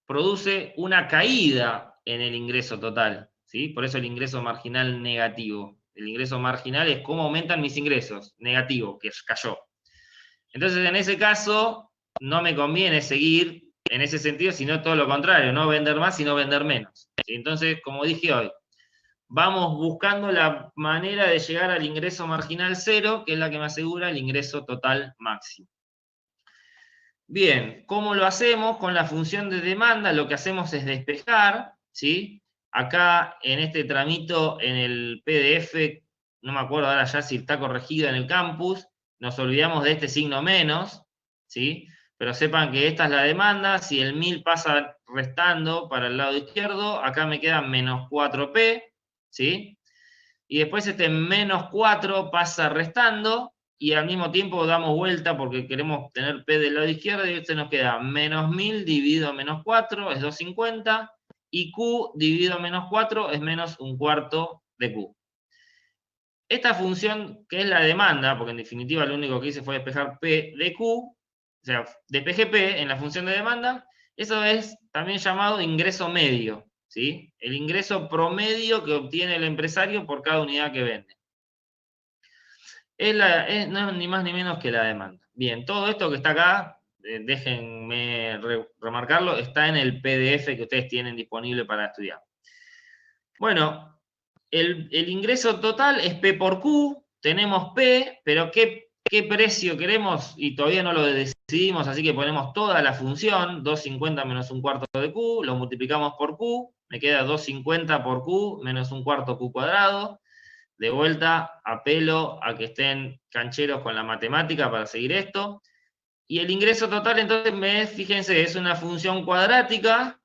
A: produce una caída en el ingreso total, ¿sí? Por eso el ingreso marginal negativo. El ingreso marginal es cómo aumentan mis ingresos, negativo, que cayó. Entonces, en ese caso, no me conviene seguir en ese sentido, sino todo lo contrario, no vender más, sino vender menos. Entonces, como dije hoy, vamos buscando la manera de llegar al ingreso marginal 0, que es la que me asegura el ingreso total máximo. Bien, ¿cómo lo hacemos? Con la función de demanda lo que hacemos es despejar, ¿sí? Acá en este tramito, en el PDF, no me acuerdo ahora ya si está corregido en el campus, nos olvidamos de este signo menos, ¿sí? Pero sepan que esta es la demanda, si el 1000 pasa restando para el lado izquierdo, acá me queda menos 4P, ¿sí? Y después este menos 4 pasa restando, y al mismo tiempo damos vuelta porque queremos tener P del lado izquierdo, y este nos queda menos 1000 dividido menos 4 es 250, y Q dividido menos 4 es menos un cuarto de Q. Esta función, que es la demanda, porque en definitiva lo único que hice fue despejar P de Q, o sea, despejé P en la función de demanda, eso es también llamado ingreso medio, ¿sí? El ingreso promedio que obtiene el empresario por cada unidad que vende. No es ni más ni menos que la demanda. Bien, todo esto que está acá, déjenme remarcarlo, está en el PDF que ustedes tienen disponible para estudiar. Bueno, el ingreso total es P por Q, tenemos P, pero ¿qué precio queremos? Y todavía no lo decidimos, así que ponemos toda la función, 250 menos un cuarto de Q, lo multiplicamos por Q, me queda 250 por Q menos un cuarto Q cuadrado. De vuelta, apelo a que estén cancheros con la matemática para seguir esto. Y el ingreso total, entonces, fíjense, es una función cuadrática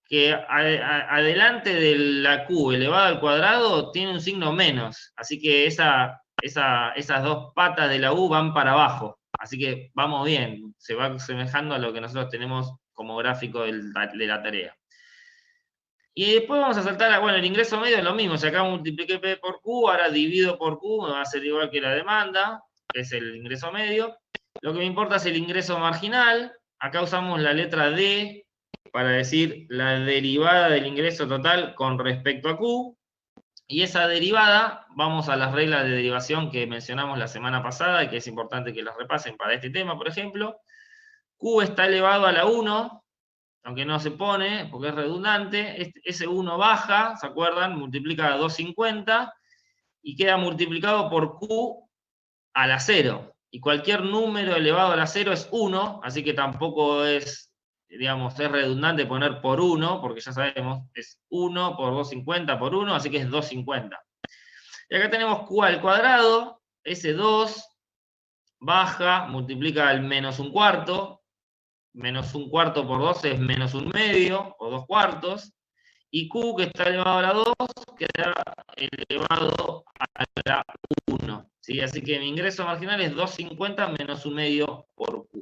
A: que adelante de la Q elevado al cuadrado tiene un signo menos. Así que esas dos patas de la U van para abajo. Así que vamos bien, se va asemejando a lo que nosotros tenemos como gráfico de la tarea. Y después vamos a saltar a, bueno, el ingreso medio es lo mismo, si acá multipliqué P por Q, ahora divido por Q, me va a ser igual que la demanda, que es el ingreso medio. Lo que me importa es el ingreso marginal, acá usamos la letra D para decir la derivada del ingreso total con respecto a Q, y esa derivada, vamos a las reglas de derivación que mencionamos la semana pasada, y que es importante que las repasen para este tema, por ejemplo. Q está elevado a la 1, aunque no se pone, porque es redundante, ese 1 baja, ¿se acuerdan? Multiplica 250 y queda multiplicado por Q a la 0. Y cualquier número elevado a la 0 es 1, así que tampoco es digamos, es redundante poner por 1, porque ya sabemos, es 1 por 250 por 1, así que es 250. Y acá tenemos Q al cuadrado, ese 2 baja, multiplica el menos un cuarto, menos un cuarto por 2 es menos un medio, o 2 cuartos, y Q, que está elevado a la 2, queda elevado a la 1. ¿Sí? Así que mi ingreso marginal es 250 menos un medio por Q.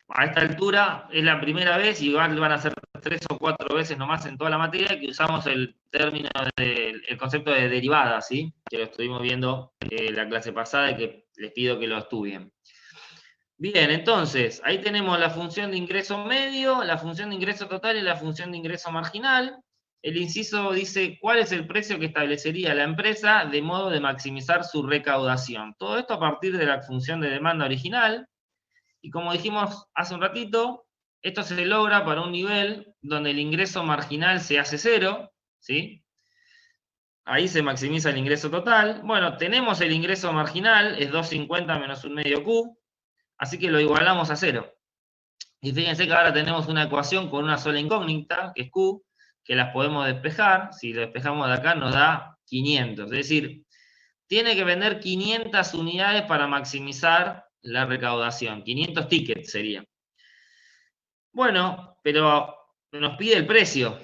A: A esta altura es la primera vez, y van a ser 3 o 4 veces nomás en toda la materia, que usamos el término, el concepto de derivada, ¿sí? Que lo estuvimos viendo la clase pasada y que les pido que lo estudien. Bien, entonces, ahí tenemos la función de ingreso medio, la función de ingreso total y la función de ingreso marginal. El inciso dice cuál es el precio que establecería la empresa de modo de maximizar su recaudación. Todo esto a partir de la función de demanda original. Y como dijimos hace un ratito, esto se logra para un nivel donde el ingreso marginal se hace 0, ¿sí? Ahí se maximiza el ingreso total. Bueno, tenemos el ingreso marginal, es 250 menos un medio Q. Así que lo igualamos a 0. Y fíjense que ahora tenemos una ecuación con una sola incógnita, que es Q, que las podemos despejar. Si lo despejamos de acá nos da 500. Es decir, tiene que vender 500 unidades para maximizar la recaudación. 500 tickets sería. Bueno, pero nos pide el precio.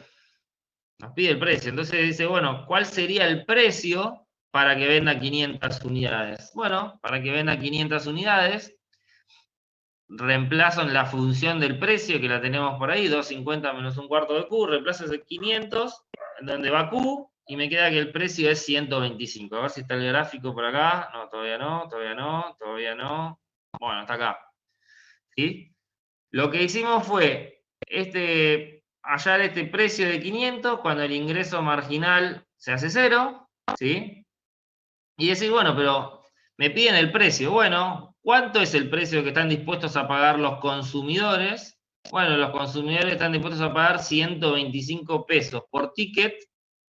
A: Nos pide el precio. Entonces dice, bueno, ¿cuál sería el precio para que venda 500 unidades? Bueno, para que venda 500 unidades, reemplazo en la función del precio, que la tenemos por ahí, 250 menos un cuarto de Q, reemplazo ese 500, en donde va Q, y me queda que el precio es 125. A ver si está el gráfico por acá. No, todavía no, todavía no, todavía no. Bueno, está acá. ¿Sí? Lo que hicimos fue hallar este precio de 500 cuando el ingreso marginal se hace 0, ¿sí? Y decir, bueno, pero me piden el precio. Bueno, ¿cuánto es el precio que están dispuestos a pagar los consumidores? Bueno, los consumidores están dispuestos a pagar 125 pesos por ticket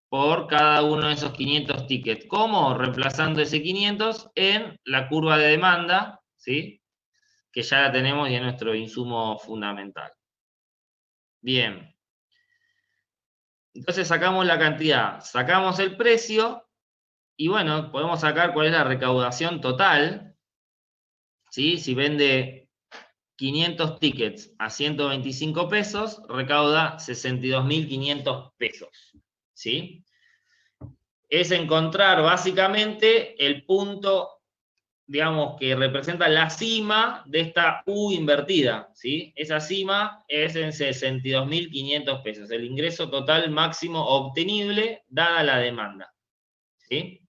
A: por cada uno de esos 500 tickets. ¿Cómo? Reemplazando ese 500 en la curva de demanda, ¿sí? Que ya la tenemos y es nuestro insumo fundamental. Bien. Entonces sacamos la cantidad, sacamos el precio, y bueno, podemos sacar cuál es la recaudación total, ¿sí? Si vende 500 tickets a 125 pesos, recauda 62.500 pesos, ¿sí? Es encontrar básicamente el punto, digamos, que representa la cima de esta U invertida, ¿sí? Esa cima es en 62.500 pesos, el ingreso total máximo obtenible dada la demanda, ¿sí?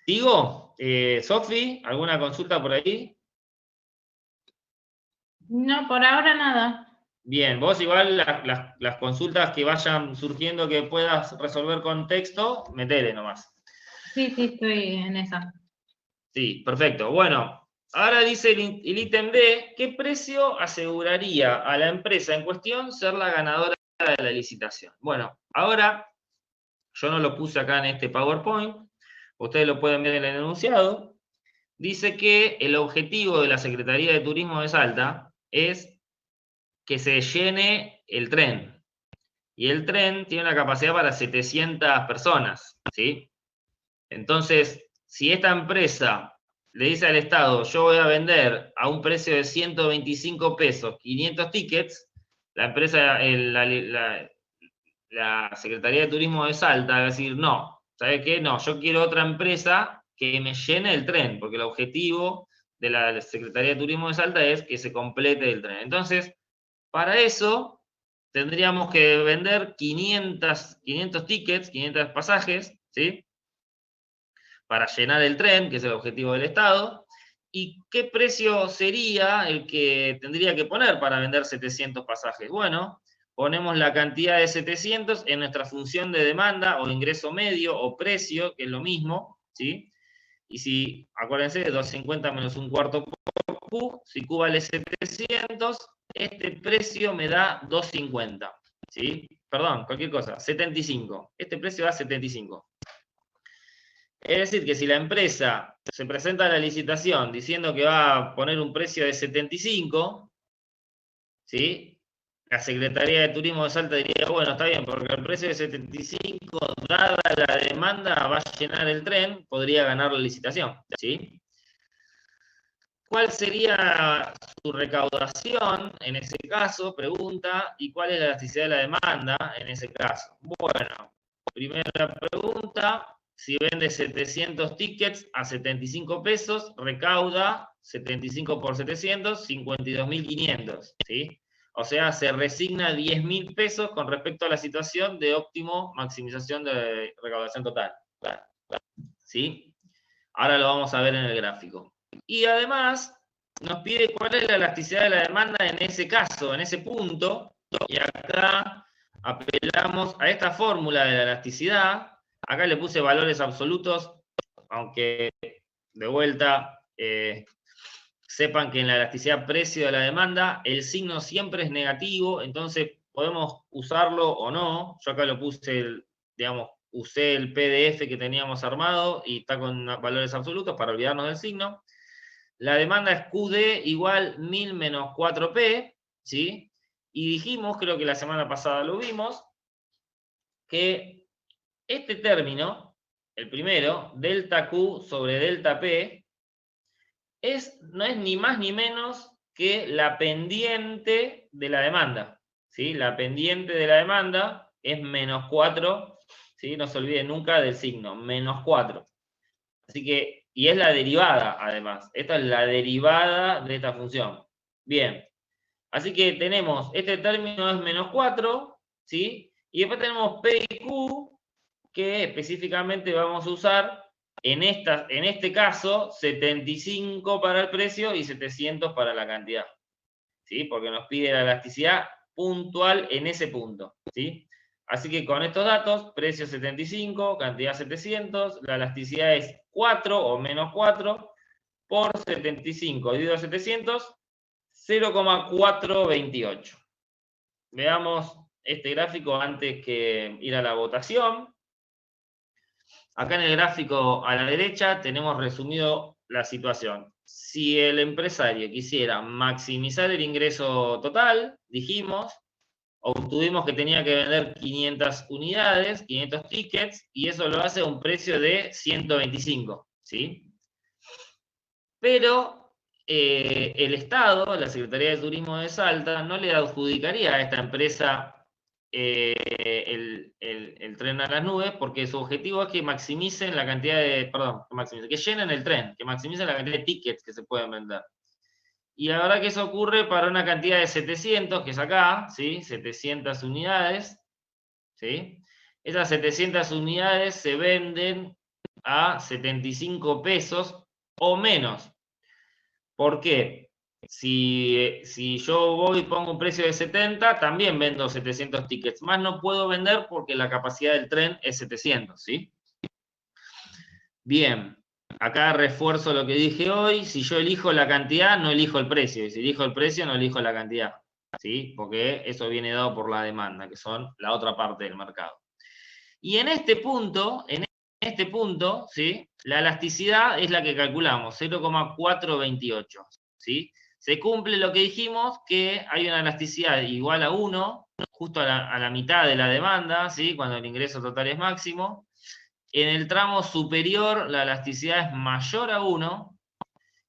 A: ¿Sigo? Sofi, ¿alguna consulta por ahí?
B: No, por ahora nada.
A: Bien, vos igual las consultas que vayan surgiendo que puedas resolver con texto, metele nomás.
B: Sí, estoy en esa.
A: Sí, perfecto. Bueno, ahora dice el ítem D, ¿qué precio aseguraría a la empresa en cuestión ser la ganadora de la licitación? Bueno, ahora, yo no lo puse acá en este PowerPoint, ustedes lo pueden ver en el enunciado, dice que el objetivo de la Secretaría de Turismo de Salta es que se llene el tren. Y el tren tiene una capacidad para 700 personas, ¿sí? Entonces, si esta empresa le dice al Estado, yo voy a vender a un precio de 125 pesos 500 tickets, la empresa, la Secretaría de Turismo de Salta va a decir, no, ¿sabe qué? No, yo quiero otra empresa que me llene el tren, porque el objetivo de la Secretaría de Turismo de Salta es que se complete el tren. Entonces, para eso, tendríamos que vender 500 tickets, 500 pasajes, ¿sí? Para llenar el tren, que es el objetivo del Estado. ¿Y qué precio sería el que tendría que poner para vender 700 pasajes? Bueno, ponemos la cantidad de 700 en nuestra función de demanda o ingreso medio o precio, que es lo mismo, ¿sí? Y si, acuérdense, 250 menos un cuarto por Q, si Q vale 700, este precio me da 250, ¿sí? Perdón, cualquier cosa, 75. Este precio da 75. Es decir, que si la empresa se presenta a la licitación diciendo que va a poner un precio de 75, ¿sí? La Secretaría de Turismo de Salta diría, bueno, está bien, porque el precio de 75, dada la demanda, va a llenar el tren, podría ganar la licitación, ¿sí? ¿Cuál sería su recaudación en ese caso? Pregunta, ¿y cuál es la elasticidad de la demanda en ese caso? Bueno, primera pregunta, si vende 700 tickets a 75 pesos, recauda 75 por 700, 52.500, ¿sí? O sea, se resigna 10.000 pesos con respecto a la situación de óptimo maximización de recaudación total, ¿sí? Ahora lo vamos a ver en el gráfico. Y además nos pide cuál es la elasticidad de la demanda en ese caso, en ese punto, y acá apelamos a esta fórmula de la elasticidad. Acá le puse valores absolutos, aunque de vuelta sepan que en la elasticidad precio de la demanda el signo siempre es negativo, entonces podemos usarlo o no. Yo acá lo puse, digamos, usé el PDF que teníamos armado y está con valores absolutos para olvidarnos del signo. La demanda es QD igual 1000 menos 4P, ¿sí? Y dijimos, creo que la semana pasada lo vimos, que este término, el primero, delta Q sobre delta P, no es ni más ni menos que la pendiente de la demanda, ¿sí? La pendiente de la demanda es menos 4, ¿sí? No se olviden nunca del signo, menos 4. Así que, y es la derivada, además. Esta es la derivada de esta función. Bien. Así que tenemos, este término es menos 4, ¿sí? Y después tenemos P y Q, que específicamente vamos a usar en este caso 75 para el precio y 700 para la cantidad, ¿sí? Porque nos pide la elasticidad puntual en ese punto, ¿sí? Así que con estos datos, precio 75, cantidad 700, la elasticidad es 4 o menos 4 por 75 dividido a 700, 0,428. Veamos este gráfico antes que ir a la votación. Acá en el gráfico a la derecha tenemos resumido la situación. Si el empresario quisiera maximizar el ingreso total, dijimos, obtuvimos que tenía que vender 500 unidades, 500 tickets, y eso lo hace a un precio de 125, ¿sí? Pero el Estado, la Secretaría de Turismo de Salta, no le adjudicaría a esta empresa el tren a las nubes, porque su objetivo es que maximicen la cantidad de, que llenen el tren, que maximicen la cantidad de tickets que se pueden vender. Y la verdad que eso ocurre para una cantidad de 700, que es acá, ¿sí? 700 unidades, ¿sí? Esas 700 unidades se venden a 75 pesos o menos. ¿Por qué? Si yo voy y pongo un precio de 70, también vendo 700 tickets. Más no puedo vender porque la capacidad del tren es 700, ¿sí? Bien, acá refuerzo lo que dije hoy. Si yo elijo la cantidad, no elijo el precio. Y si elijo el precio, no elijo la cantidad, ¿sí? Porque eso viene dado por la demanda, que son la otra parte del mercado. Y en este punto, ¿sí? La elasticidad es la que calculamos, 0,428, ¿sí? Se cumple lo que dijimos, que hay una elasticidad igual a 1, justo a la mitad de la demanda, ¿sí? Cuando el ingreso total es máximo. En el tramo superior la elasticidad es mayor a 1,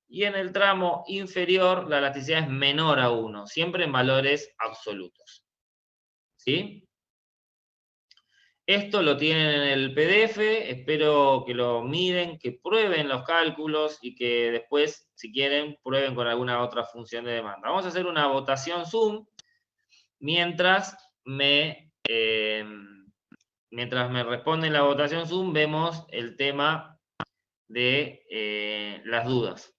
A: y en el tramo inferior la elasticidad es menor a 1, siempre en valores absolutos, ¿sí? Esto lo tienen en el PDF, espero que lo miren, que prueben los cálculos y que después, si quieren, prueben con alguna otra función de demanda. Vamos a hacer una votación Zoom mientras me responden la votación Zoom, vemos el tema de las dudas.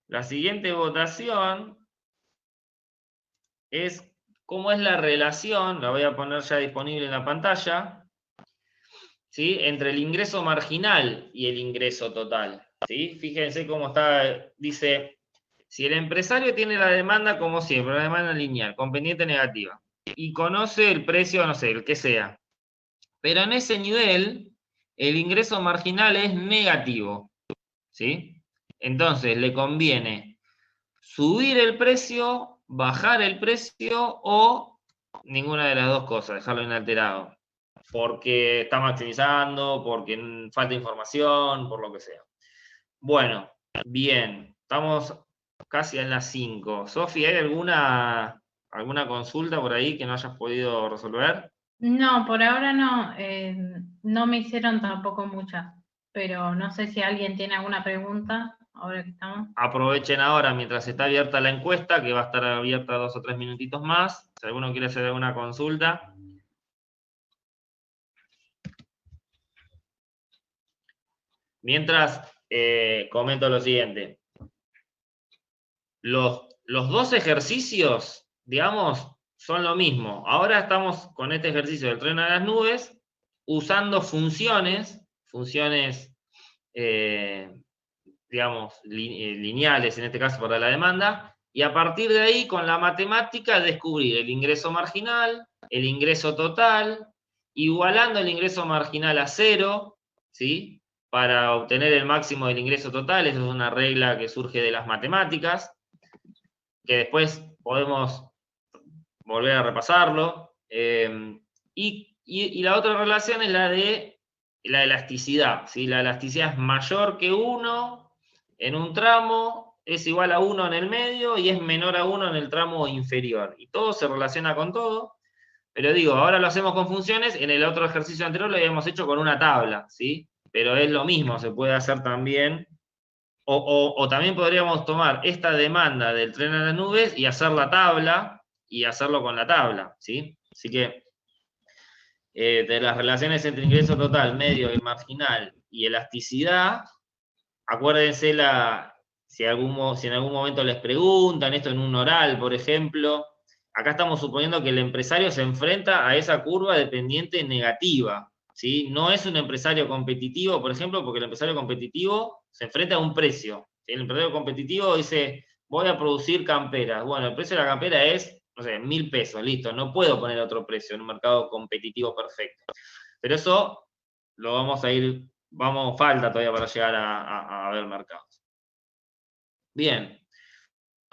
A: La siguiente votación es cómo es la relación, la voy a poner ya disponible en la pantalla, ¿sí? Entre el ingreso marginal y el ingreso total, ¿sí? Fíjense cómo está, dice, si el empresario tiene la demanda como siempre, una demanda lineal, con pendiente negativa, y conoce el precio, no sé, el que sea, pero en ese nivel, el ingreso marginal es negativo, ¿sí? Entonces le conviene subir el precio, bajar el precio o ninguna de las dos cosas, dejarlo inalterado. Porque está maximizando, porque falta información, por lo que sea. Bueno, bien, estamos casi en las 5. Sofi, ¿hay alguna consulta por ahí que no hayas podido resolver?
B: No, por ahora no. No me hicieron tampoco muchas, pero no sé si alguien tiene alguna pregunta ahora que estamos.
A: Aprovechen ahora mientras está abierta la encuesta, que va a estar abierta 2 o 3 minutitos más. Si alguno quiere hacer alguna consulta. Mientras, comento lo siguiente. Los dos ejercicios, digamos, son lo mismo. Ahora estamos con este ejercicio del tren a las nubes, usando funciones, digamos, lineales, en este caso para la demanda, y a partir de ahí, con la matemática, descubrir el ingreso marginal, el ingreso total, igualando el ingreso marginal a 0, ¿sí? Para obtener el máximo del ingreso total. Esa es una regla que surge de las matemáticas, que después podemos volver a repasarlo. Y la otra relación es la de la elasticidad, ¿sí? La elasticidad es mayor que 1 en un tramo, es igual a 1 en el medio y es menor a 1 en el tramo inferior. Y todo se relaciona con todo, pero digo, ahora lo hacemos con funciones, en el otro ejercicio anterior lo habíamos hecho con una tabla, ¿sí? Pero es lo mismo, se puede hacer también, o también podríamos tomar esta demanda del tren a las nubes y hacer la tabla, y hacerlo con la tabla, ¿sí? Así que de las relaciones entre ingreso total, medio y marginal y elasticidad, acuérdense si en algún momento les preguntan esto en un oral, por ejemplo, acá estamos suponiendo que el empresario se enfrenta a esa curva dependiente negativa, ¿sí? No es un empresario competitivo, por ejemplo, porque el empresario competitivo se enfrenta a un precio, ¿sí? El empresario competitivo dice, voy a producir camperas. Bueno, el precio de la campera es, no sé, 1.000 pesos, listo, no puedo poner otro precio en un mercado competitivo perfecto. Pero eso lo vamos a ir, falta todavía para llegar a ver mercados. Bien.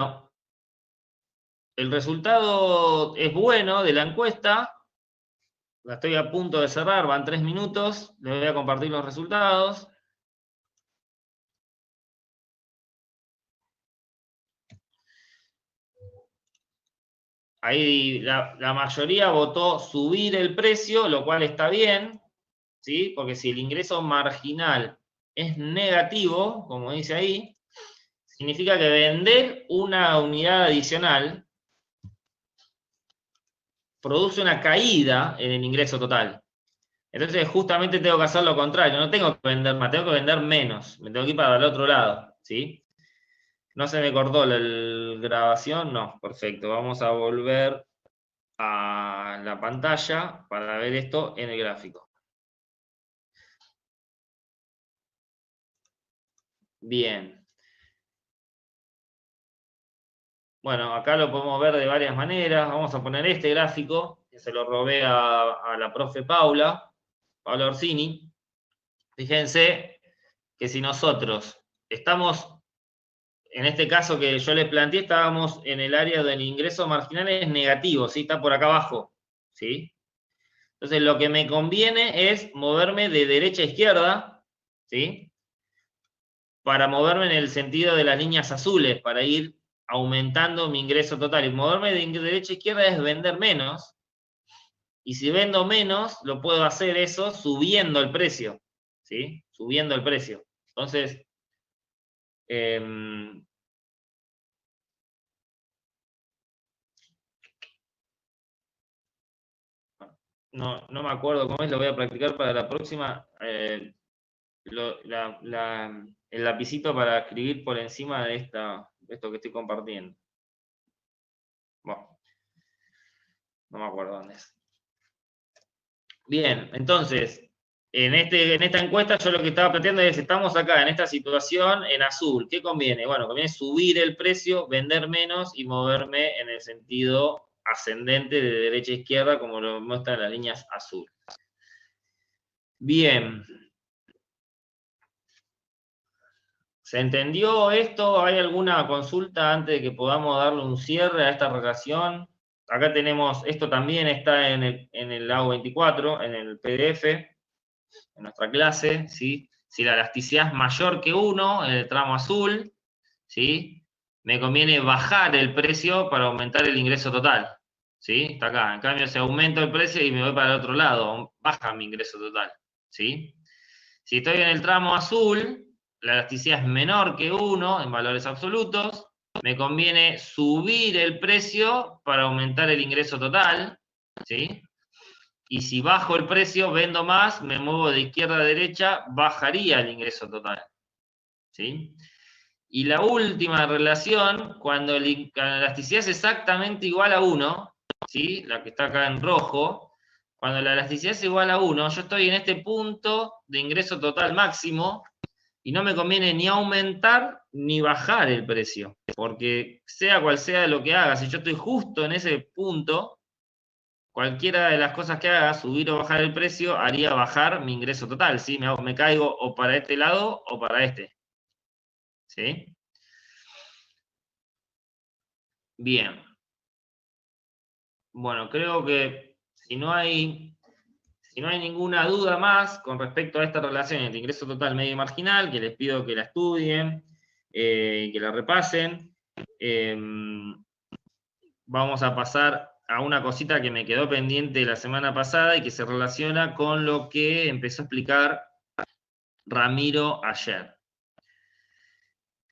A: No. El resultado es bueno de la encuesta. La estoy a punto de cerrar, van 3 minutos. Les voy a compartir los resultados. Ahí la mayoría votó subir el precio, lo cual está bien, ¿sí? Porque si el ingreso marginal es negativo, como dice ahí, significa que vender una unidad adicional produce una caída en el ingreso total. Entonces, justamente tengo que hacer lo contrario, no tengo que vender más, tengo que vender menos, me tengo que ir para el otro lado, ¿sí? ¿No se me cortó la grabación? No, perfecto. Vamos a volver a la pantalla para ver esto en el gráfico. Bien. Bueno, acá lo podemos ver de varias maneras. Vamos a poner este gráfico, que se lo robé a la profe Paula Orsini. Fíjense que si nosotros estamos, en este caso que yo les planteé, estábamos en el área del ingreso marginal es negativo, ¿sí? Está por acá abajo, ¿sí? Entonces lo que me conviene es moverme de derecha a izquierda, ¿sí? Para moverme en el sentido de las líneas azules, para ir aumentando mi ingreso total. Y moverme de derecha a izquierda es vender menos. Y si vendo menos, lo puedo hacer eso subiendo el precio, ¿sí? Subiendo el precio. Entonces, no me acuerdo cómo es, lo voy a practicar para la próxima. El lapicito para escribir por encima de esto que estoy compartiendo. Bueno, no me acuerdo dónde es. Bien, entonces, en esta encuesta yo lo que estaba planteando es, estamos acá en esta situación en azul. ¿Qué conviene? Bueno, conviene subir el precio, vender menos y moverme en el sentido ascendente de derecha a izquierda, como lo muestran las líneas azules. Bien, ¿Se entendió esto? ¿Hay alguna consulta antes de que podamos darle un cierre a esta relación? Acá tenemos, esto también está en el AU 24, en el PDF, en nuestra clase, ¿sí? Si la elasticidad es mayor que 1 en el tramo azul, ¿sí? Me conviene bajar el precio para aumentar el ingreso total, ¿sí? Está acá. En cambio, si aumento el precio y me voy para el otro lado, baja mi ingreso total, ¿sí? Si estoy en el tramo azul, la elasticidad es menor que 1 en valores absolutos, me conviene subir el precio para aumentar el ingreso total, ¿sí? Y si bajo el precio, vendo más, me muevo de izquierda a derecha, bajaría el ingreso total, ¿sí? Y la última relación, cuando la elasticidad es exactamente igual a 1, ¿sí? La que está acá en rojo, cuando la elasticidad es igual a 1, yo estoy en este punto de ingreso total máximo y no me conviene ni aumentar ni bajar el precio, porque sea cual sea lo que haga, si yo estoy justo en ese punto, cualquiera de las cosas que haga, subir o bajar el precio, haría bajar mi ingreso total, ¿sí? Me caigo o para este lado o para este, ¿sí? Bien. Bueno, creo que si no hay ninguna duda más con respecto a esta relación entre ingreso total, medio y marginal, que les pido que la estudien, que la repasen. Vamos a pasar a una cosita que me quedó pendiente la semana pasada y que se relaciona con lo que empezó a explicar Ramiro ayer.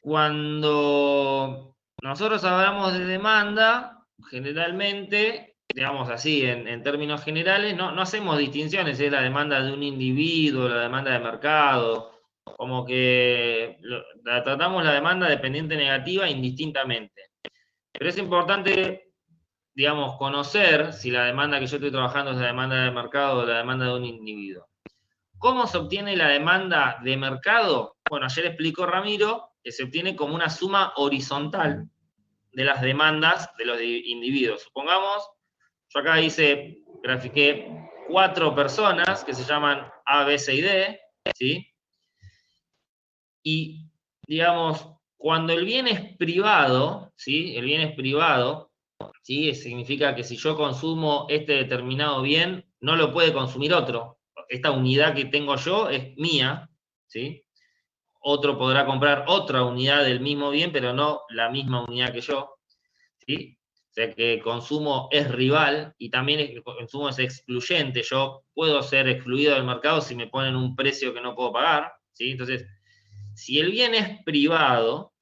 A: Cuando nosotros hablamos de demanda, generalmente, digamos así, en términos generales, no hacemos distinciones, es la demanda de un individuo, la demanda de mercado, como que tratamos la demanda dependiente negativa indistintamente. Pero es importante, digamos, conocer si la demanda que yo estoy trabajando es la demanda de mercado o la demanda de un individuo. ¿Cómo se obtiene la demanda de mercado? Bueno, ayer explicó Ramiro que se obtiene como una suma horizontal de las demandas de los individuos. Supongamos, yo acá grafiqué 4 personas que se llaman A, B, C y D, ¿sí? Y, digamos, cuando el bien es privado, ¿sí? El bien es privado, ¿sí? Significa que si yo consumo este determinado bien, no lo puede consumir otro. Esta unidad que tengo yo es mía, ¿sí? Otro podrá comprar otra unidad del mismo bien, pero no la misma unidad que yo, ¿sí? O sea que el consumo es rival y también el consumo es excluyente. Yo puedo ser excluido del mercado si me ponen un precio que no puedo pagar, ¿sí? Entonces, si el bien es privado,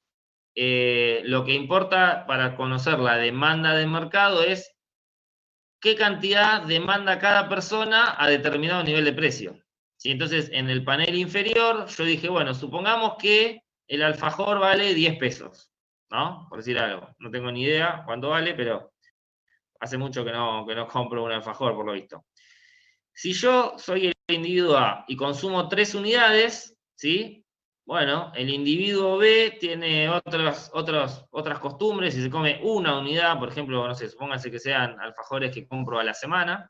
A: lo que importa para conocer la demanda del mercado es qué cantidad demanda cada persona a determinado nivel de precio. ¿Sí? Entonces, en el panel inferior, yo dije, bueno, supongamos que el alfajor vale 10 pesos, ¿no? Por decir algo. No tengo ni idea cuánto vale, pero hace mucho que no compro un alfajor, por lo visto. Si yo soy el individuo A y consumo 3 unidades, ¿sí? Bueno, el individuo B tiene otras costumbres y se come una unidad, por ejemplo, no sé, supónganse que sean alfajores que compro a la semana.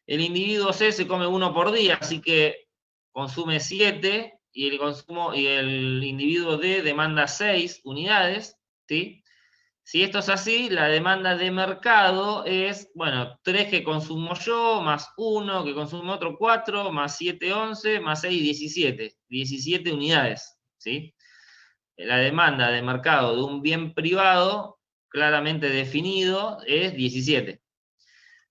A: El individuo C se come uno por día, así que consume 7 y el individuo D demanda 6 unidades, ¿sí? Si esto es así, la demanda de mercado es, bueno, 3 que consumo yo, más 1 que consume otro 4, más 7, 11, más 6, 17. 17 unidades, ¿sí? La demanda de mercado de un bien privado, claramente definido, es 17.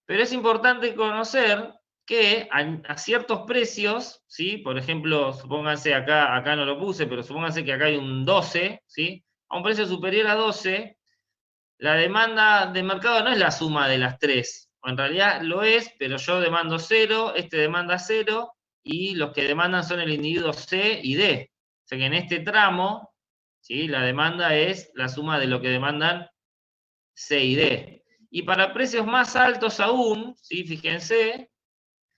A: Pero es importante conocer que a ciertos precios, ¿sí? Por ejemplo, supónganse acá no lo puse, pero supónganse que acá hay un 12, ¿sí? A un precio superior a 12, la demanda de mercado no es la suma de las 3, o en realidad lo es, pero yo demando 0, este demanda 0, y los que demandan son el individuo C y D. O sea que en este tramo, ¿sí? La demanda es la suma de lo que demandan C y D. Y para precios más altos aún, ¿sí? Fíjense,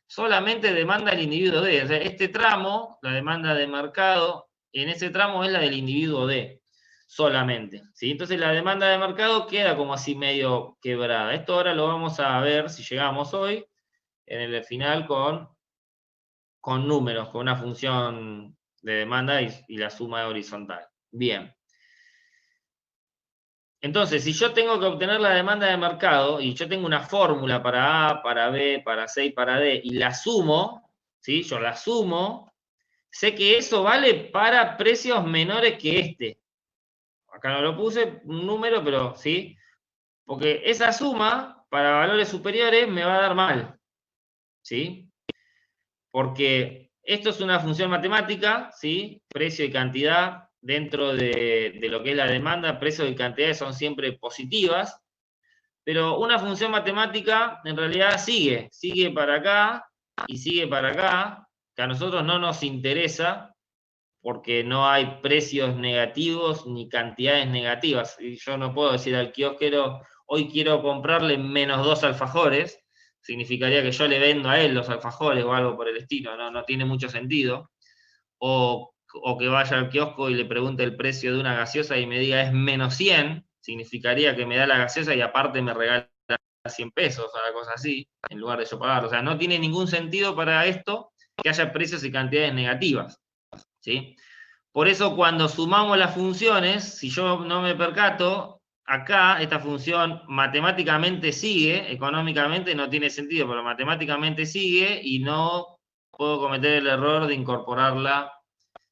A: solamente demanda el individuo D. O sea, este tramo, la demanda de mercado, en ese tramo es la del individuo D solamente, ¿sí? Entonces la demanda de mercado queda como así medio quebrada. Esto ahora lo vamos a ver si llegamos hoy, en el final con números, con una función de demanda y la suma horizontal. Bien. Entonces, si yo tengo que obtener la demanda de mercado y yo tengo una fórmula para A, para B, para C y para D y la sumo, ¿sí? Yo la sumo, sé que eso vale para precios menores que este. Acá no lo puse un número, pero sí. Porque esa suma para valores superiores me va a dar mal, ¿sí? Porque esto es una función matemática, ¿sí? Precio y cantidad dentro de lo que es la demanda, precio y cantidad son siempre positivas, pero una función matemática en realidad sigue para acá y sigue para acá, que a nosotros no nos interesa porque no hay precios negativos ni cantidades negativas. Y yo no puedo decir al kiosquero, hoy quiero comprarle -2 alfajores, significaría que yo le vendo a él los alfajores o algo por el estilo, no tiene mucho sentido. O que vaya al kiosco y le pregunte el precio de una gaseosa y me diga es -100, significaría que me da la gaseosa y aparte me regala 100 pesos o algo así, en lugar de yo pagar. O sea, no tiene ningún sentido para esto que haya precios y cantidades negativas, ¿sí? Por eso cuando sumamos las funciones, si yo no me percato, acá esta función matemáticamente sigue, económicamente no tiene sentido, pero matemáticamente sigue y no puedo cometer el error de incorporarla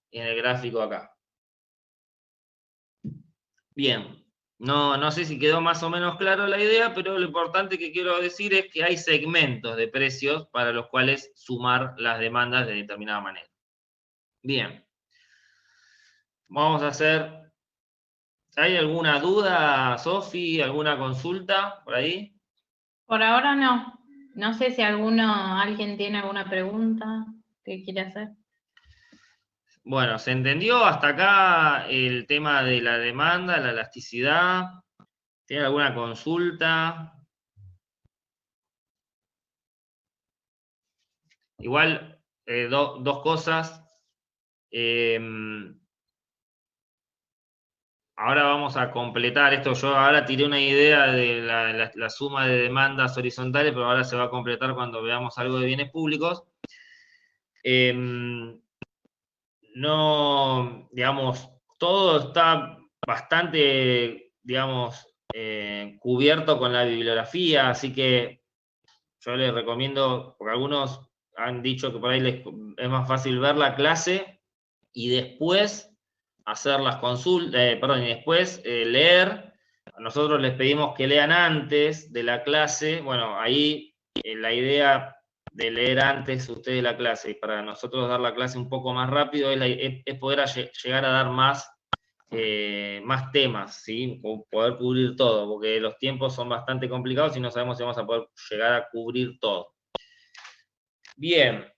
A: en el gráfico acá. Bien, no sé si quedó más o menos claro la idea, pero lo importante que quiero decir es que hay segmentos de precios para los cuales sumar las demandas de determinada manera. Bien, vamos a hacer... ¿Hay alguna duda, Sofi? ¿Alguna consulta por ahí?
B: Por ahora no. No sé si alguien tiene alguna pregunta que quiere hacer.
A: Bueno, ¿se entendió hasta acá el tema de la demanda, la elasticidad? ¿Tiene alguna consulta? Igual, dos cosas. Ahora vamos a completar esto. Yo ahora tiré una idea de la suma de demandas horizontales, pero ahora se va a completar cuando veamos algo de bienes públicos. No, digamos, todo está bastante, digamos, cubierto con la bibliografía, así que yo les recomiendo, porque algunos han dicho que por ahí es más fácil ver la clase y después hacer las consultas, perdón, y después leer. Nosotros les pedimos que lean antes de la clase. Bueno, ahí la idea de leer antes ustedes la clase y para nosotros dar la clase un poco más rápido es poder llegar a dar más temas, ¿sí? Poder cubrir todo, porque los tiempos son bastante complicados y no sabemos si vamos a poder llegar a cubrir todo. Bien.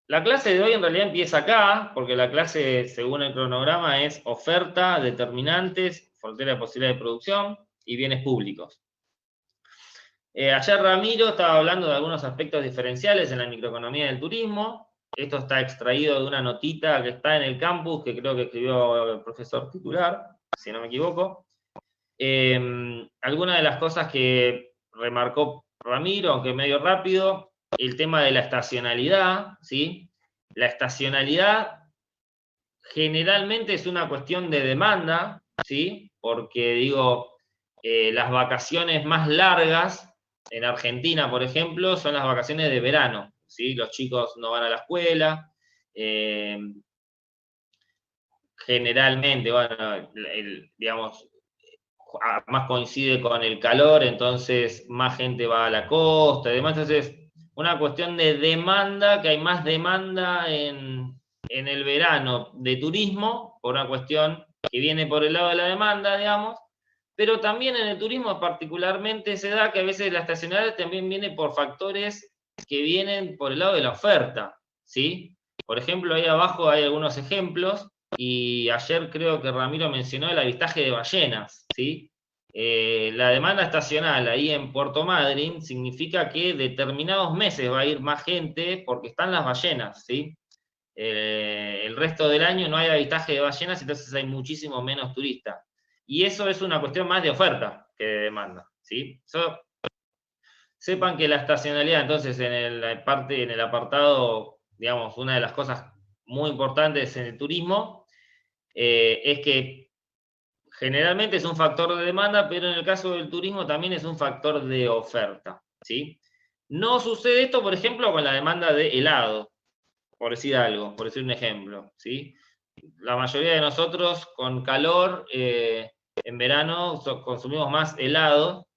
A: La clase de hoy en realidad empieza acá, porque la clase, según el cronograma, es oferta, determinantes, frontera de posibilidad de producción y bienes públicos. Ayer Ramiro estaba hablando de algunos aspectos diferenciales en la microeconomía del turismo. Esto está extraído de una notita que está en el campus, que creo que escribió el profesor titular, si no me equivoco. Algunas de las cosas que remarcó Ramiro, aunque medio rápido, el tema de la estacionalidad, ¿sí? La estacionalidad generalmente es una cuestión de demanda, ¿sí? Porque digo, las vacaciones más largas en Argentina, por ejemplo, son las vacaciones de verano, ¿sí? Los chicos no van a la escuela, generalmente, bueno, digamos, más coincide con el calor, entonces más gente va a la costa y demás. Entonces, una cuestión de demanda, que hay más demanda en el verano de turismo, por una cuestión que viene por el lado de la demanda, digamos, pero también en el turismo particularmente se da que a veces la estacionalidad también viene por factores que vienen por el lado de la oferta, ¿sí? Por ejemplo, ahí abajo hay algunos ejemplos, y ayer creo que Ramiro mencionó el avistaje de ballenas, ¿sí? La demanda estacional ahí en Puerto Madryn significa que determinados meses va a ir más gente porque están las ballenas, ¿sí? El resto del año no hay avistaje de ballenas, entonces hay muchísimo menos turistas. Y eso es una cuestión más de oferta que de demanda, ¿sí? Sepan que la estacionalidad, entonces, en el apartado, digamos, una de las cosas muy importantes en el turismo, es que generalmente es un factor de demanda, pero en el caso del turismo también es un factor de oferta, ¿sí? No sucede esto, por ejemplo, con la demanda de helado, por decir algo, por decir un ejemplo, ¿sí? La mayoría de nosotros con calor, en verano consumimos más helado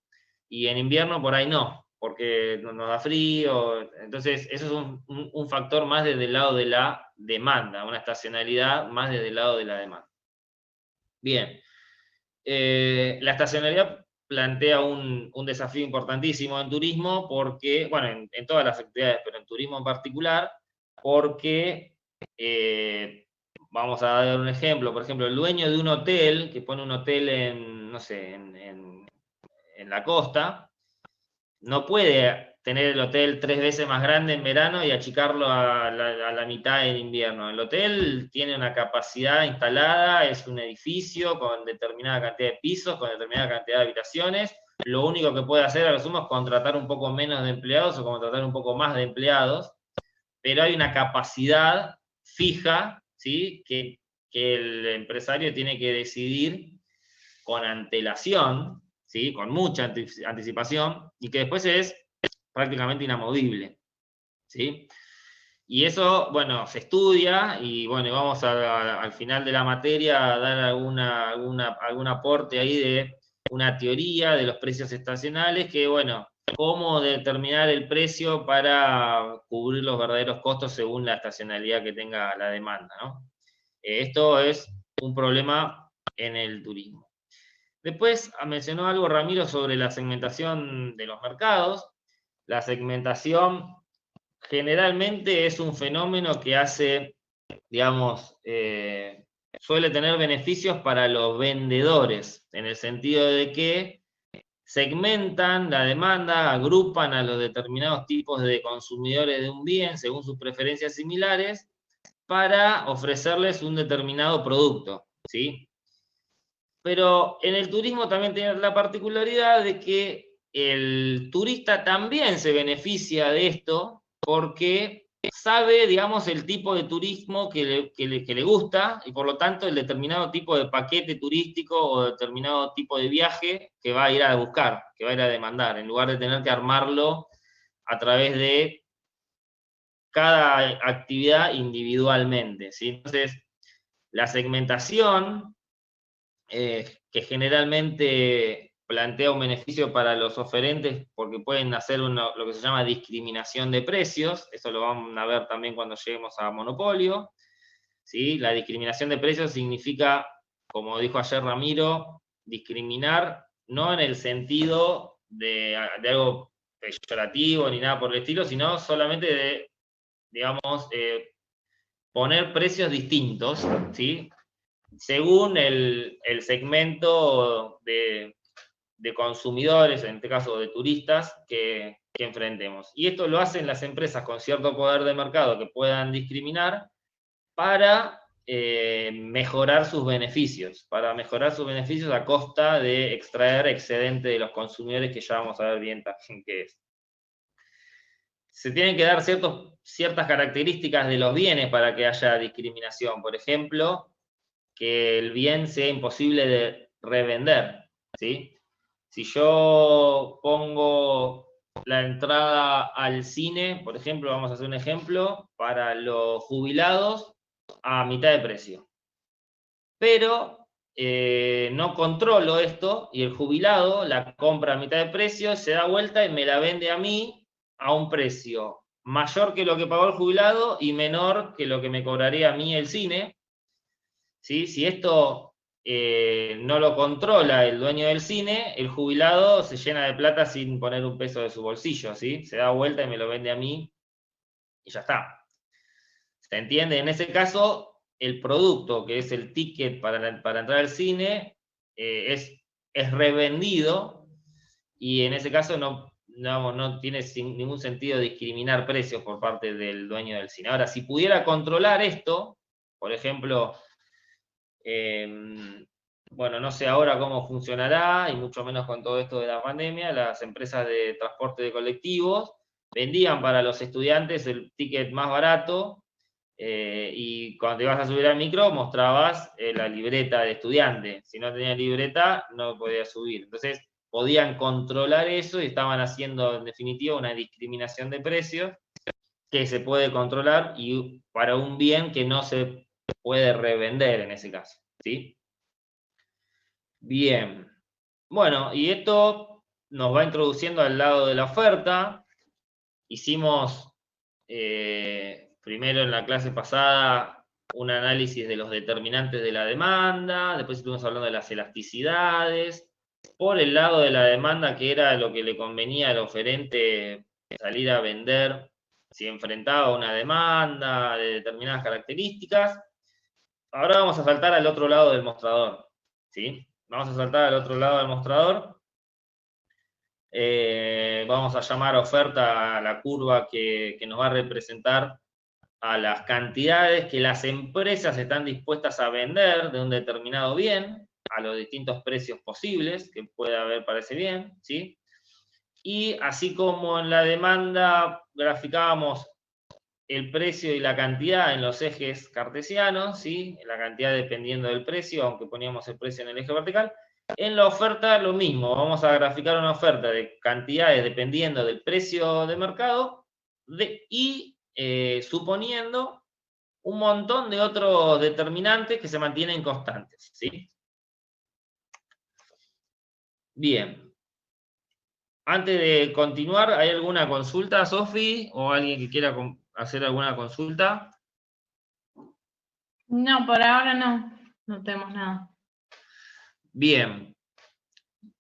A: y en invierno por ahí no, porque nos da frío. Entonces, eso es un factor más desde el lado de la demanda, una estacionalidad más desde el lado de la demanda. Bien, la estacionalidad plantea un desafío importantísimo en turismo porque, bueno, en todas las actividades, pero en turismo en particular, porque, vamos a dar un ejemplo, por ejemplo, el dueño de un hotel, que pone un hotel en, no sé, en la costa, no puede tener el hotel 3 veces más grande en verano y achicarlo a la mitad en invierno. El hotel tiene una capacidad instalada, es un edificio con determinada cantidad de pisos, con determinada cantidad de habitaciones. Lo único que puede hacer a lo sumo es contratar un poco menos de empleados o contratar un poco más de empleados, pero hay una capacidad fija, ¿sí? que el empresario tiene que decidir con antelación, ¿sí? Con mucha anticipación, y que después es prácticamente inamovible, ¿sí? Y eso, bueno, se estudia y, bueno, vamos al final de la materia a dar algún aporte ahí de una teoría de los precios estacionales, que, bueno, cómo determinar el precio para cubrir los verdaderos costos según la estacionalidad que tenga la demanda, ¿no? Esto es un problema en el turismo. Después mencionó algo Ramiro sobre la segmentación de los mercados. La segmentación generalmente es un fenómeno que hace, digamos, suele tener beneficios para los vendedores, en el sentido de que segmentan la demanda, agrupan a los determinados tipos de consumidores de un bien según sus preferencias similares para ofrecerles un determinado producto, ¿sí? Pero en el turismo también tiene la particularidad de que el turista también se beneficia de esto porque sabe, digamos, el tipo de turismo que le gusta y por lo tanto el determinado tipo de paquete turístico o determinado tipo de viaje que va a ir a buscar, que va a ir a demandar, en lugar de tener que armarlo a través de cada actividad individualmente, ¿sí? Entonces, la segmentación que generalmente plantea un beneficio para los oferentes porque pueden hacer lo que se llama discriminación de precios, eso lo vamos a ver también cuando lleguemos a monopolio, ¿sí? La discriminación de precios significa, como dijo ayer Ramiro, discriminar no en el sentido de algo peyorativo ni nada por el estilo, sino solamente de, digamos, poner precios distintos, ¿sí? Según el segmento de consumidores, en este caso de turistas, que enfrentemos. Y esto lo hacen las empresas con cierto poder de mercado que puedan discriminar para mejorar sus beneficios, a costa de extraer excedente de los consumidores, que ya vamos a ver bien también qué es. Se tienen que dar ciertas características de los bienes para que haya discriminación. Por ejemplo, que el bien sea imposible de revender, ¿sí? Si yo pongo la entrada al cine, por ejemplo, vamos a hacer un ejemplo, para los jubilados a mitad de precio. Pero no controlo esto y el jubilado la compra a mitad de precio, se da vuelta y me la vende a mí a un precio mayor que lo que pagó el jubilado y menor que lo que me cobraría a mí el cine. ¿Sí? Si esto no lo controla el dueño del cine, el jubilado se llena de plata sin poner un peso de su bolsillo, ¿sí? Se da vuelta y me lo vende a mí y ya está. ¿Se entiende? En ese caso, el producto, que es el ticket para entrar al cine, es revendido y en ese caso no tiene ningún sentido discriminar precios por parte del dueño del cine. Ahora, si pudiera controlar esto, por ejemplo, bueno, no sé ahora cómo funcionará, y mucho menos con todo esto de la pandemia, las empresas de transporte de colectivos vendían para los estudiantes el ticket más barato Y cuando te ibas a subir al micro mostrabas la libreta de estudiante. Si no tenía libreta, no podías subir. Entonces, podían controlar eso y estaban haciendo, en definitiva, una discriminación de precios que se puede controlar y para un bien que no se puede revender en ese caso, ¿sí? Bien. Bueno, y esto nos va introduciendo al lado de la oferta. Hicimos primero en la clase pasada un análisis de los determinantes de la demanda, después estuvimos hablando de las elasticidades, por el lado de la demanda, que era lo que le convenía al oferente salir a vender si enfrentaba una demanda de determinadas características. Ahora vamos a saltar al otro lado del mostrador, ¿sí? Vamos a saltar al otro lado del mostrador. Vamos a llamar oferta a la curva que nos va a representar a las cantidades que las empresas están dispuestas a vender de un determinado bien, a los distintos precios posibles que pueda haber para ese bien, ¿sí? Y así como en la demanda graficábamos el precio y la cantidad en los ejes cartesianos, ¿sí? La cantidad dependiendo del precio, aunque poníamos el precio en el eje vertical. En la oferta lo mismo, vamos a graficar una oferta de cantidades dependiendo del precio de mercado y suponiendo un montón de otros determinantes que se mantienen constantes, ¿sí? Bien. Antes de continuar, ¿hay alguna consulta, Sofi? ¿O alguien que quiera hacer alguna consulta?
B: No, por ahora no tenemos nada.
A: Bien.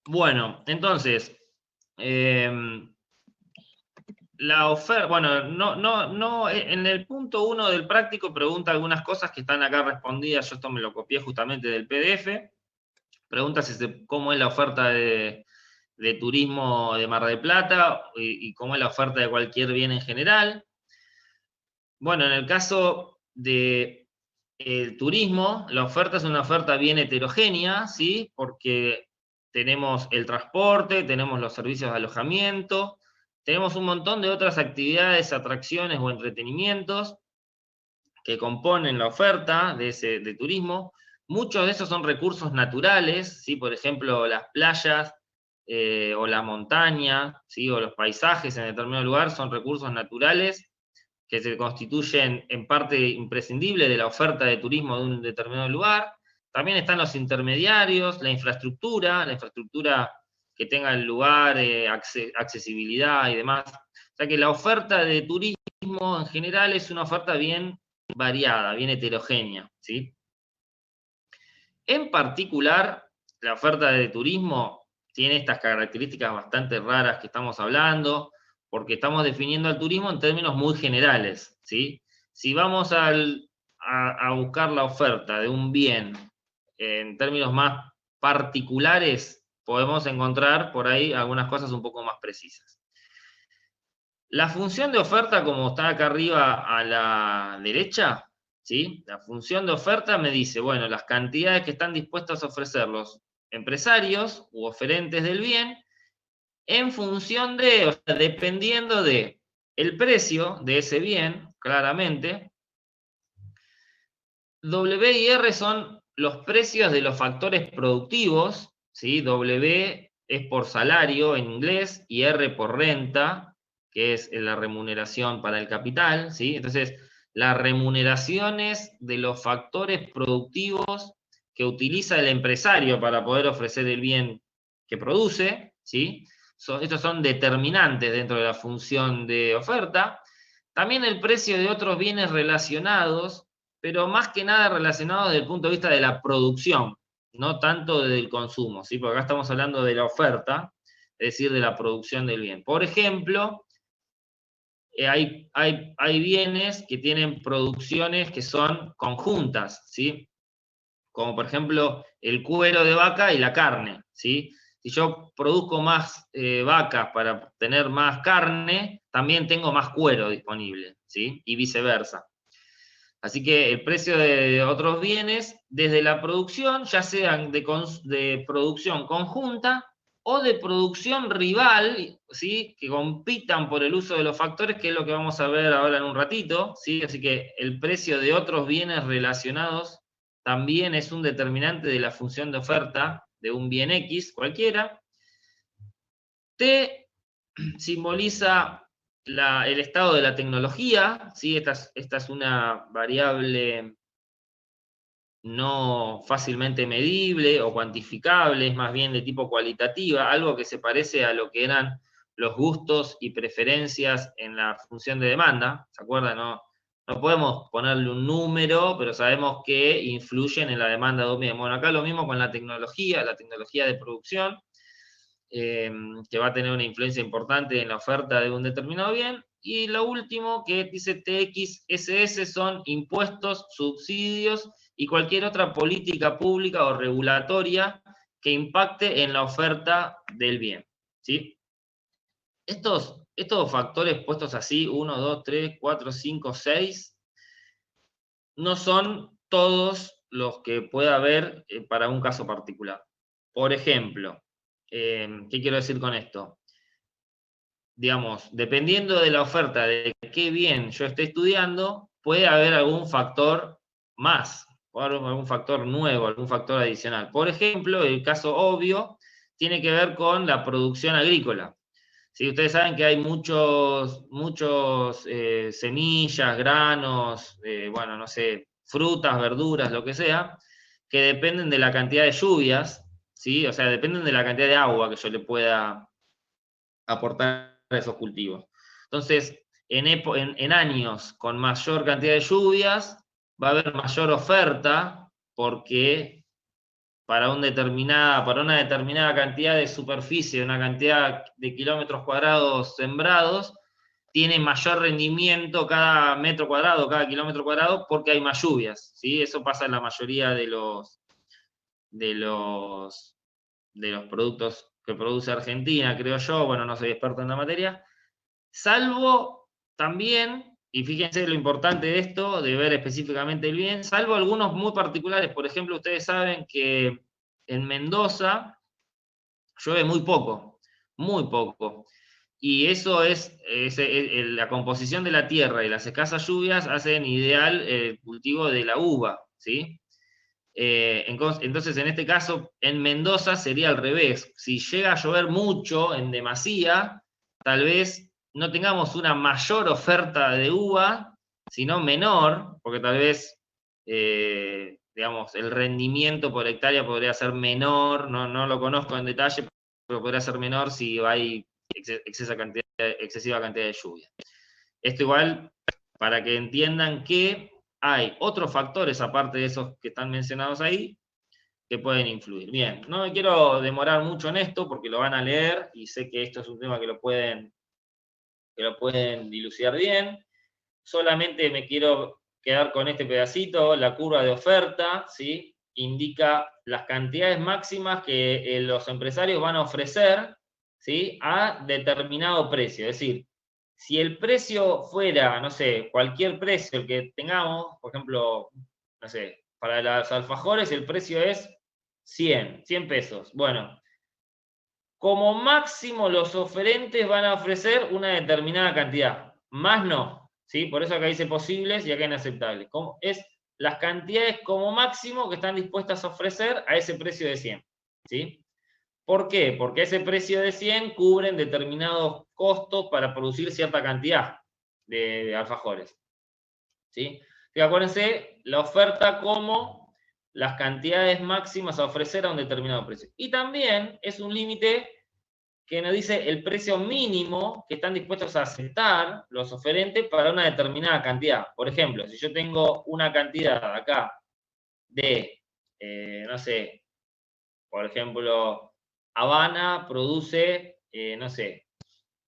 A: Bueno, entonces, la oferta, bueno, no, en el punto 1 del práctico pregunta algunas cosas que están acá respondidas, yo esto me lo copié justamente del PDF, pregunta cómo es la oferta de turismo de Mar del Plata y cómo es la oferta de cualquier bien en general. Bueno, en el caso de el turismo, la oferta es una oferta bien heterogénea, ¿sí? Porque tenemos el transporte, tenemos los servicios de alojamiento, tenemos un montón de otras actividades, atracciones o entretenimientos que componen la oferta de turismo. Muchos de esos son recursos naturales, ¿sí? Por ejemplo, las playas o la montaña, ¿sí? O los paisajes en determinado lugar son recursos naturales que se constituyen en parte imprescindible de la oferta de turismo de un determinado lugar. También están los intermediarios, la infraestructura que tenga el lugar, accesibilidad y demás. O sea que la oferta de turismo en general es una oferta bien variada, bien heterogénea, ¿sí? En particular, la oferta de turismo tiene estas características bastante raras que estamos hablando, porque estamos definiendo al turismo en términos muy generales, ¿sí? Si vamos a buscar la oferta de un bien en términos más particulares, podemos encontrar por ahí algunas cosas un poco más precisas. La función de oferta, como está acá arriba a la derecha, ¿sí? La función de oferta me dice, bueno, las cantidades que están dispuestos a ofrecer los empresarios u oferentes del bien en función de, o sea, dependiendo de el precio de ese bien, claramente. W y R son los precios de los factores productivos, ¿sí? W es por salario en inglés y R por renta, que es la remuneración para el capital, ¿sí? Entonces, las remuneraciones de los factores productivos que utiliza el empresario para poder ofrecer el bien que produce, ¿sí? Estos son determinantes dentro de la función de oferta. También el precio de otros bienes relacionados, pero más que nada relacionados desde el punto de vista de la producción, no tanto del consumo, ¿sí? Porque acá estamos hablando de la oferta, es decir, de la producción del bien. Por ejemplo, hay bienes que tienen producciones que son conjuntas, ¿sí? Como por ejemplo el cuero de vaca y la carne, ¿sí? Si yo produzco más vacas para tener más carne, también tengo más cuero disponible, ¿sí? Y viceversa. Así que el precio de otros bienes, desde la producción, ya sean de producción conjunta o de producción rival, ¿sí? Que compitan por el uso de los factores, que es lo que vamos a ver ahora en un ratito, ¿sí? Así que el precio de otros bienes relacionados también es un determinante de la función de oferta de un bien X cualquiera. T simboliza el estado de la tecnología, ¿sí? Esta es una variable no fácilmente medible o cuantificable, es más bien de tipo cualitativa, algo que se parece a lo que eran los gustos y preferencias en la función de demanda, ¿se acuerdan? No podemos ponerle un número, pero sabemos que influyen en la demanda de un bien. Bueno, acá lo mismo con la tecnología de producción, que va a tener una influencia importante en la oferta de un determinado bien. Y lo último que dice TXSS son impuestos, subsidios y cualquier otra política pública o regulatoria que impacte en la oferta del bien, ¿sí? Estos factores puestos así, 1, 2, 3, 4, 5, 6, no son todos los que pueda haber para un caso particular. Por ejemplo, ¿qué quiero decir con esto? Digamos, dependiendo de la oferta de qué bien yo esté estudiando, puede haber algún factor más, o algún factor nuevo, algún factor adicional. Por ejemplo, el caso obvio tiene que ver con la producción agrícola. ¿Sí? Ustedes saben que hay muchos semillas, granos, bueno, no sé, frutas, verduras, lo que sea, que dependen de la cantidad de lluvias, ¿sí? O sea, dependen de la cantidad de agua que yo le pueda aportar a esos cultivos. Entonces, en años con mayor cantidad de lluvias, va a haber mayor oferta porque para una determinada cantidad de superficie, una cantidad de kilómetros cuadrados sembrados, tiene mayor rendimiento cada metro cuadrado, cada kilómetro cuadrado, porque hay más lluvias, ¿sí? Eso pasa en la mayoría de los productos que produce Argentina, creo yo, bueno, no soy experto en la materia, salvo también, y fíjense lo importante de esto, de ver específicamente el bien, salvo algunos muy particulares. Por ejemplo, ustedes saben que en Mendoza llueve muy poco. Y eso la composición de la tierra y las escasas lluvias hacen ideal el cultivo de la uva, ¿sí? Entonces, en este caso, en Mendoza sería al revés. Si llega a llover mucho, en demasía, tal vez no tengamos una mayor oferta de uva, sino menor, porque tal vez, digamos, el rendimiento por hectárea podría ser menor, no lo conozco en detalle, pero podría ser menor si hay excesiva cantidad de lluvia. Esto igual, para que entiendan que hay otros factores, aparte de esos que están mencionados ahí, que pueden influir. Bien, no me quiero demorar mucho en esto porque lo van a leer y sé que esto es un tema que lo pueden dilucidar bien. Solamente me quiero quedar con este pedacito, la curva de oferta, ¿sí? Indica las cantidades máximas que los empresarios van a ofrecer, ¿sí? A determinado precio. Es decir, si el precio fuera, no sé, cualquier precio el que tengamos, por ejemplo, no sé, para los alfajores el precio es 100 pesos. Bueno, como máximo los oferentes van a ofrecer una determinada cantidad, más no, ¿sí? Por eso acá dice posibles y acá inaceptables. Es las cantidades como máximo que están dispuestas a ofrecer a ese precio de 100, ¿sí? ¿Por qué? Porque ese precio de 100 cubren determinados costos para producir cierta cantidad de alfajores, ¿sí? Y acuérdense, la oferta como las cantidades máximas a ofrecer a un determinado precio. Y también es un límite que nos dice el precio mínimo que están dispuestos a aceptar los oferentes para una determinada cantidad. Por ejemplo, si yo tengo una cantidad acá de, no sé, por ejemplo, Habana produce, no sé,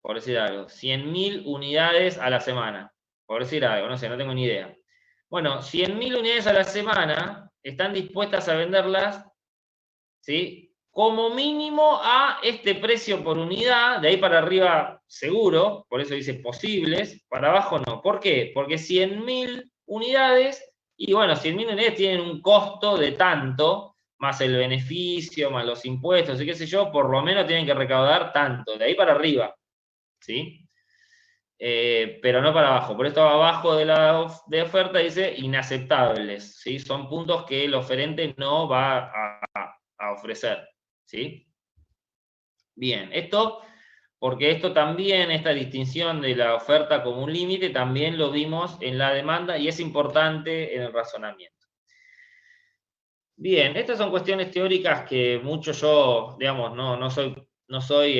A: por decir algo, 100.000 unidades a la semana. Por decir algo, no sé, no tengo ni idea. Bueno, 100.000 unidades a la semana están dispuestas a venderlas, ¿sí? Como mínimo a este precio por unidad, de ahí para arriba seguro, por eso dice posibles, para abajo no. ¿Por qué? Porque 100.000 unidades, y bueno, 100.000 unidades tienen un costo de tanto, más el beneficio, más los impuestos, y qué sé yo, por lo menos tienen que recaudar tanto, de ahí para arriba, ¿sí? Pero no para abajo. Por esto abajo de oferta dice inaceptables, ¿sí? Son puntos que el oferente no va a ofrecer, ¿sí? Bien, esto, porque esto también, esta distinción de la oferta como un límite, también lo vimos en la demanda y es importante en el razonamiento. Bien, estas son cuestiones teóricas que mucho yo, digamos, no soy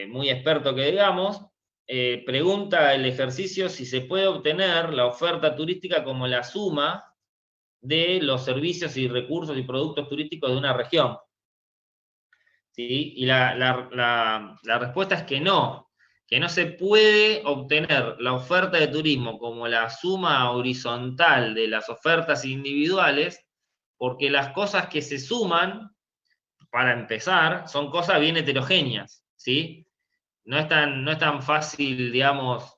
A: muy experto que digamos. Pregunta el ejercicio si se puede obtener la oferta turística como la suma de los servicios y recursos y productos turísticos de una región. ¿Sí? Y la respuesta es que no se puede obtener la oferta de turismo como la suma horizontal de las ofertas individuales, porque las cosas que se suman, para empezar, son cosas bien heterogéneas, ¿sí? No es tan fácil, digamos,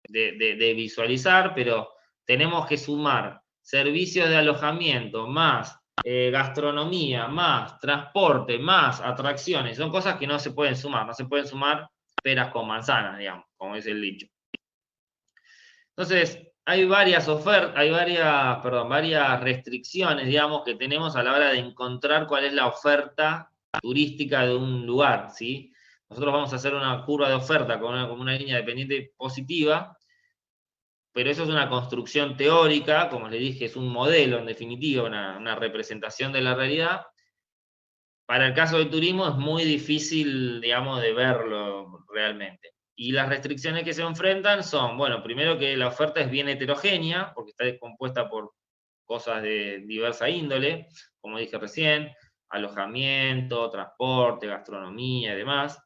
A: de visualizar, pero tenemos que sumar servicios de alojamiento, más gastronomía, más transporte, más atracciones. Son cosas que no se pueden sumar, no se pueden sumar peras con manzanas, digamos, como dice el dicho. Entonces, hay varias varias restricciones, digamos, que tenemos a la hora de encontrar cuál es la oferta turística de un lugar, ¿sí? Nosotros vamos a hacer una curva de oferta con una línea dependiente positiva, pero eso es una construcción teórica, como les dije, es un modelo en definitiva, una representación de la realidad. Para el caso del turismo es muy difícil, digamos, de verlo realmente. Y las restricciones que se enfrentan son, bueno, primero que la oferta es bien heterogénea, porque está compuesta por cosas de diversa índole, como dije recién, alojamiento, transporte, gastronomía y demás.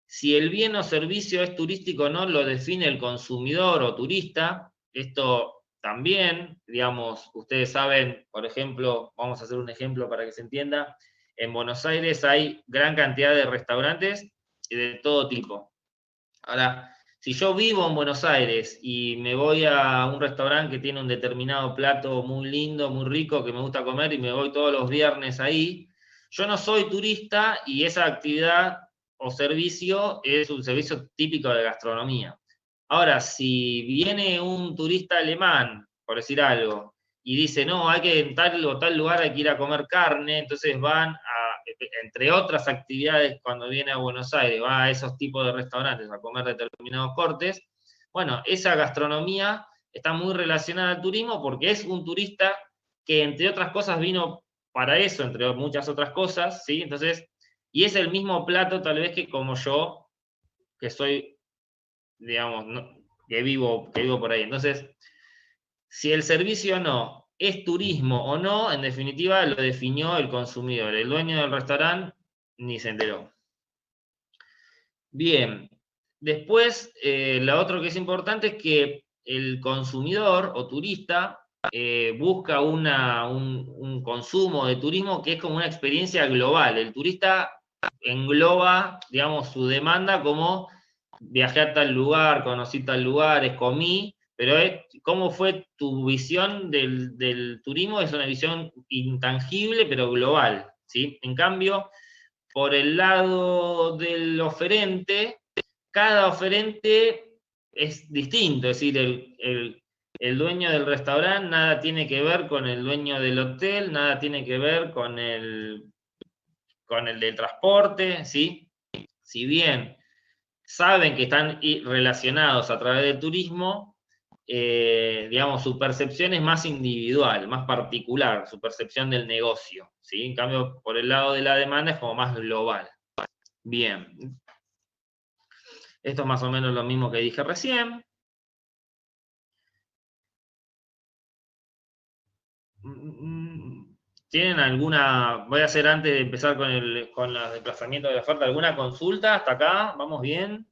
A: Si el bien o servicio es turístico o no, lo define el consumidor o turista. Esto también, digamos, ustedes saben, por ejemplo, vamos a hacer un ejemplo para que se entienda. En Buenos Aires hay gran cantidad de restaurantes de todo tipo. Ahora, si yo vivo en Buenos Aires y me voy a un restaurante que tiene un determinado plato muy lindo, muy rico, que me gusta comer y me voy todos los viernes ahí, yo no soy turista y esa actividad o servicio es un servicio típico de gastronomía. Ahora, si viene un turista alemán, por decir algo, y dice, no, hay que en tal o tal lugar hay que ir a comer carne, entonces van entre otras actividades, cuando viene a Buenos Aires, va a esos tipos de restaurantes a comer determinados cortes, bueno, esa gastronomía está muy relacionada al turismo porque es un turista que, entre otras cosas, vino para eso, entre muchas otras cosas, ¿sí? Entonces, y es el mismo plato tal vez que como yo, que soy, digamos, que vivo por ahí. Entonces, si el servicio no es turismo o no, en definitiva lo definió el consumidor. El dueño del restaurante ni se enteró. Bien, después, lo otro que es importante es que el consumidor o turista busca un consumo de turismo que es como una experiencia global. El turista engloba, digamos, su demanda como viajé a tal lugar, conocí tal lugar, comí, pero cómo fue tu visión del turismo, es una visión intangible pero global, ¿sí? En cambio, por el lado del oferente, cada oferente es distinto, es decir, el dueño del restaurante nada tiene que ver con el dueño del hotel, nada tiene que ver con el del transporte, ¿sí? Si bien saben que están relacionados a través del turismo, digamos, su percepción es más individual, más particular, su percepción del negocio, ¿sí? En cambio, por el lado de la demanda es como más global. Bien. Esto es más o menos lo mismo que dije recién. ¿Tienen alguna, voy a hacer antes de empezar con los desplazamientos de la oferta, alguna consulta hasta acá? ¿Vamos bien?